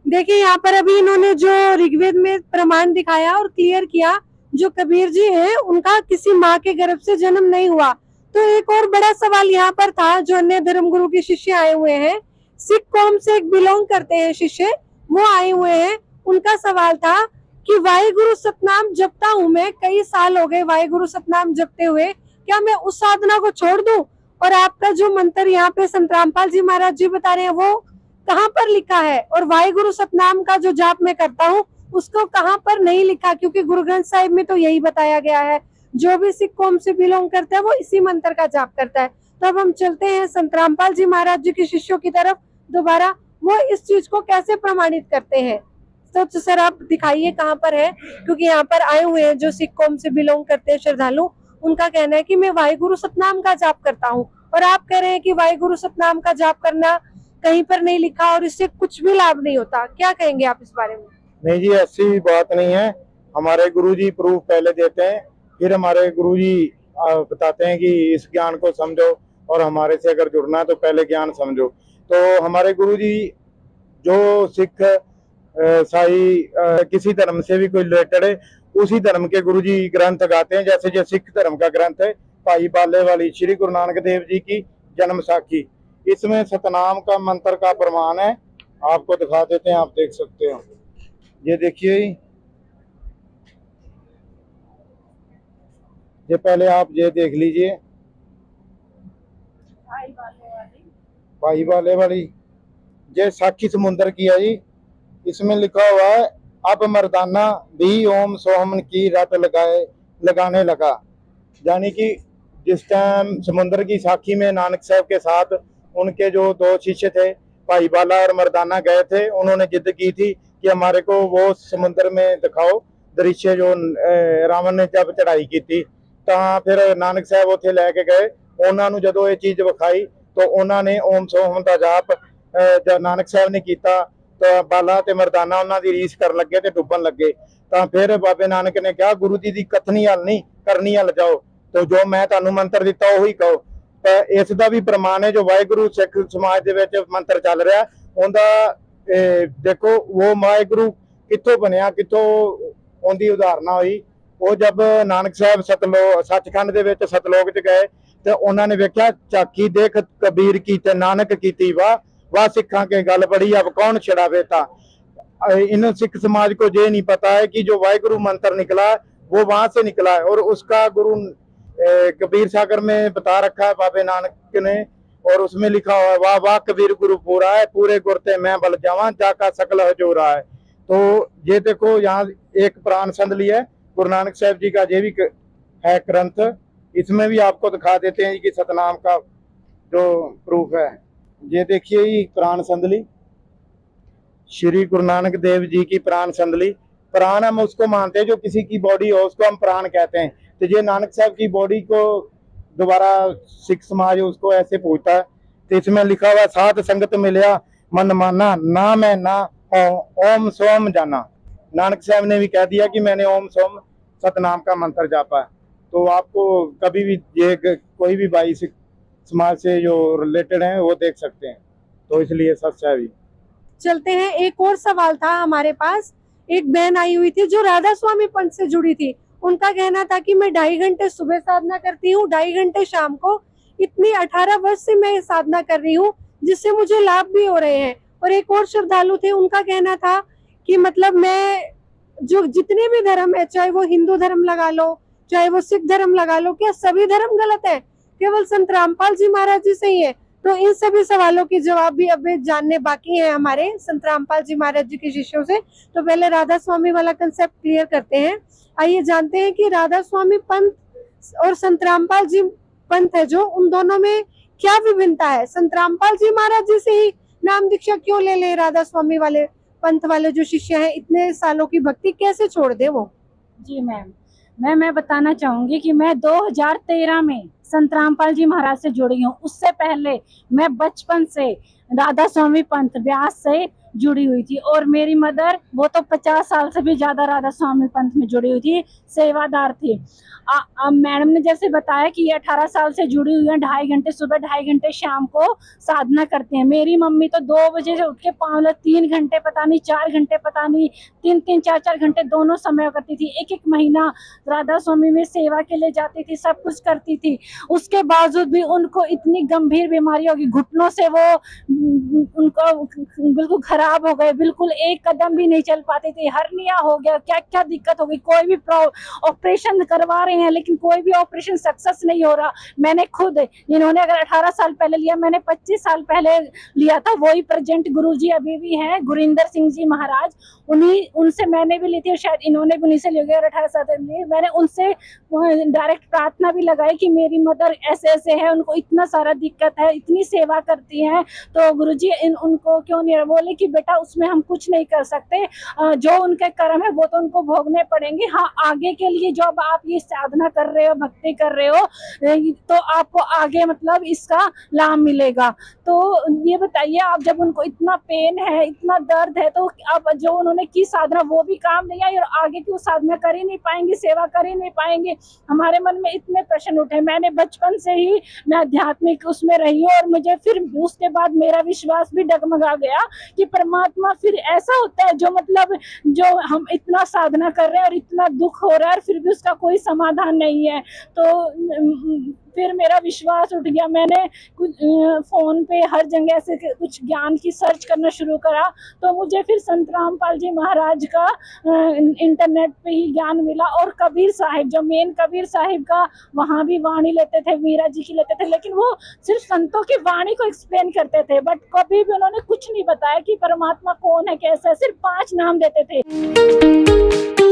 देखिए यहाँ पर अभी इन्होंने जो ऋग्वेद में प्रमाण दिखाया और क्लियर किया, जो कबीर जी हैं उनका किसी माँ के गर्भ से जन्म नहीं हुआ। तो एक और बड़ा सवाल यहाँ पर था, जो अन्य धर्म गुरु के शिष्य आए हुए हैं, सिख कौम से बिलोंग करते हैं शिष्य, वो आए हुए हैं। उनका सवाल था कि वाहिगुरु सतनाम जपता हूँ मैं, कई साल हो गए वाहिगुरु सतनाम जपते हुए, क्या मैं उस साधना को छोड़ दूं? और आपका जो मंत्र यहाँ पे संत रामपाल जी महाराज जी बता रहे हैं वो कहाँ पर लिखा है? और वाहिगुरु सतनाम का जो जाप मैं करता हूँ उसको कहाँ पर नहीं लिखा? क्योंकि गुरु ग्रंथ साहिब में तो यही बताया गया है, जो भी सिख कौम से बिलोंग करता है वो इसी मंत्र का जाप करता है। तो अब हम चलते हैं संत रामपाल जी महाराज जी के शिष्यों की तरफ दोबारा, वो इस चीज को कैसे प्रमाणित करते हैं। तो सर आप दिखाइए कहाँ पर है, क्योंकि यहाँ पर आए हुए हैं जो सिख कौम से बिलोंग करते हैं श्रद्धालु, उनका कहना है कि मैं वाहिगुरु सतनाम का जाप करता हूँ, और आप कह रहे हैं कि वाहिगुरु सतनाम का जाप करना कहीं पर नहीं लिखा और इससे कुछ भी लाभ नहीं होता। क्या कहेंगे आप इस बारे में? नहीं जी, ऐसी बात नहीं है। हमारे गुरुजी प्रूफ पहले देते हैं, फिर हमारे गुरुजी बताते हैं कि इस ज्ञान को समझो, और हमारे से अगर जुड़ना है तो पहले ज्ञान समझो। तो हमारे गुरुजी जो सिख ईसाई किसी धर्म से भी कोई रिलेटेड है, उसी धर्म के गुरुजी ग्रंथ गाते हैं। जैसे जो सिख धर्म का ग्रंथ है भाई बाले वाली श्री गुरु नानक देव जी की जन्म साखी, इसमें सतनाम का मंत्र का प्रमाण है। आपको दिखा देते हैं, आप देख सकते हो। ये देखिए, ये पहले आप ये देख लीजिए, भाई बाले वाली ये साखी समुद्र की है जी। इसमें लिखा हुआ है, अब मर्दाना भी ओम सोहमन की रट लगाने लगा। यानी कि जिस टाइम समुद्र की साखी में नानक साहब के साथ उनके जो 2 शिष्य थे, भाई बाला और मर्दाना, गए थे, उन्होंने जिद की थी कि हमारे को वो समुद्र में दिखाओ दृश्य जो रावण ने जब चढ़ाई की थी। तो फिर नानक साहब उथे लेके गए, उन्होंने जो ये चीज विखाई तो उन्होंने ओम सोहम का जाप जब नानक साहब ने किया तो बाला ते मर्दाना उन्होंने रीस कर लगे ते डुबन लगे। तो फिर बाबे नानक ने कहा, गुरु जी की कथनी हल नहीं करनी, हल जाओ, तो जो मैं तुहानू मंत्र दिता उही कहो। तो इसका भी प्रमाण है जो वाहिगुरु सिख समाज दे विच मंत्र चल रहा, उनका देखो वो वाहिगुरु कित्थों बनया, कित्थों उनकी उदाहरण हुई। वो जब नानक साहब सचखंड दे विच सतलोक च गए तो उन्होंने वेख्या, झाकी देख कबीर की ते नानक की, वाह वाह सिखा के गल बड़ी, अब कौन छड़ावे था। इन सिख समाज को ये नहीं पता है कि जो वाहिगुरु मंत्र निकला वो वहां से निकला है, और उसका गुरु कबीर सागर में बता रखा है बाबे नानक ने, और उसमें लिखा हुआ है, वाह वाह कबीर गुरु पूरा है, पूरे गुरते मैं बल जावा, जाका सकल हजूरा है। तो ये देखो, यहाँ एक प्राण संध लिया गुरु नानक साहब जी का ये भी है ग्रंथ, इसमें भी आपको दिखा देते हैं कि सतनाम का जो प्रूफ है। ये देखिए ये प्राण संदली, श्री गुरु नानक देव जी की प्राण संदली। प्राण हम उसको मानते हैं जो किसी की बॉडी हो, उसको हम प्राण कहते हैं। तो ये नानक साहब की बॉडी को दोबारा सिख समाज उसको ऐसे पूछता है। तो इसमें लिखा हुआ साध संगत मिलया मन माना, ना मैं ना ओम सोम जाना। नानक साहब ने भी कह दिया कि मैंने ओम सोम सतनाम का मंत्र जापा है। तो आपको कभी भी ये कोई भी भाई सिख समाज से जो रिलेटेड है वो देख सकते हैं, तो इसलिए सच है भी। चलते हैं, एक और सवाल था हमारे पास। एक बहन आई हुई थी जो राधा स्वामी पंथ से जुड़ी थी। उनका कहना था कि मैं 2.5 घंटे सुबह साधना करती हूँ, 2.5 घंटे शाम को। इतनी 18 वर्ष से मैं साधना कर रही हूँ, जिससे मुझे लाभ भी हो रहे हैं। और एक और श्रद्धालु थे, उनका कहना था कि मतलब मैं जो जितने भी धर्म है, चाहे वो हिंदू धर्म लगा लो, चाहे वो सिख धर्म लगा लो, क्या सभी धर्म गलत है? केवल संत रामपाल जी महाराज जी सही है? तो इन सभी सवालों के जवाब भी अब जानने बाकी हैं हमारे संत रामपाल जी महाराज जी के शिष्यों से। तो पहले राधा स्वामी वाला कंसेप्ट क्लियर करते हैं। आइए जानते हैं कि राधा स्वामी पंथ और संत रामपाल जी पंथ है जो, उन दोनों में क्या विभिन्नता है। संत रामपाल जी महाराज जी से ही नाम दीक्षा क्यों ले ले? राधा स्वामी वाले पंथ वाले जो शिष्य हैं, इतने सालों की भक्ति कैसे छोड़ दे वो? जी मैम, मैं बताना चाहूंगी कि मैं 2013 में संत रामपाल जी महाराज से जुड़ी हूँ। उससे पहले मैं बचपन से राधा स्वामी पंथ ब्यास से जुड़ी हुई थी। और मेरी मदर वो तो 50 साल से भी ज्यादा राधा स्वामी पंथ में जुड़ी हुई थी, सेवादार थी। मैडम ने जैसे बताया कि ये 18 साल से जुड़ी हुई है, 2.5 घंटे सुबह 2.5 घंटे शाम को साधना करते हैं। मेरी मम्मी तो 2 बजे से उठ के 3 घंटे पता नहीं, 4 घंटे पता नहीं, 3-3, 4-4 घंटे दोनों समय करती थी। एक महीना राधा स्वामी में सेवा के लिए जाती थी, सब कुछ करती थी। उसके बावजूद भी उनको इतनी गंभीर बीमारी होगी, घुटनों से वो उनको बिल्कुल खराब हो गए, बिल्कुल एक कदम भी नहीं चल पाते थे। हर्निया हो गया, क्या क्या दिक्कत हो गई। कोई भी ऑपरेशन करवा रहे हैं लेकिन कोई भी ऑपरेशन सक्सेस नहीं हो रहा। मैंने खुद, इन्होंने अगर 18 साल पहले लिया, मैंने 25 साल पहले लिया था। वही प्रेजेंट गुरुजी अभी भी हैं, गुरिंदर सिंह जी महाराज, उनसे मैंने भी ली थी और शायद इन्होंने भी उन्हीं से लिया 18 साल पहले। मैंने उनसे डायरेक्ट प्रार्थना भी लगाई कि मेरी मदर ऐसे ऐसे है, उनको इतना सारा दिक्कत है, इतनी सेवा करती हैं, तो गुरुजी उनको क्यों नहीं? बोले कि बेटा उसमें हम कुछ नहीं कर सकते, जो उनके कर्म है वो तो उनको भोगने पड़ेंगे। हाँ, आगे के लिए जब आप ये साधना कर रहे हो, भक्ति कर रहे हो, तो आपको आगे मतलब इसका लाभ मिलेगा। तो ये बताइए, आप जब उनको इतना पेन है, इतना दर्द है, तो अब जो उन्होंने की साधना वो भी काम नहीं आई और आगे की वो साधना कर ही नहीं पाएंगे, सेवा कर ही नहीं पाएंगे। हमारे मन में इतने प्रश्न उठे। मैंने बचपन से ही मैं आध्यात्मिक उसमें रही हूँ और मुझे फिर उसके बाद मेरा विश्वास भी डगमगा गया कि परमात्मा फिर ऐसा होता है जो मतलब जो हम इतना साधना कर रहे हैं और इतना दुख हो रहा है और फिर भी उसका कोई समाधान नहीं है। तो फिर मेरा विश्वास उठ गया। मैंने कुछ फोन पे हर जगह से कुछ ज्ञान की सर्च करना शुरू करा, तो मुझे फिर संत रामपाल जी महाराज का इंटरनेट पे ही ज्ञान मिला। और कबीर साहिब, जो मेन कबीर साहिब का वहाँ भी वाणी लेते थे, मीरा जी की लेते थे, लेकिन वो सिर्फ संतों की वाणी को एक्सप्लेन करते थे, बट कभी भी उन्होंने कुछ नहीं बताया कि परमात्मा कौन है, कैसा है। सिर्फ 5 नाम देते थे।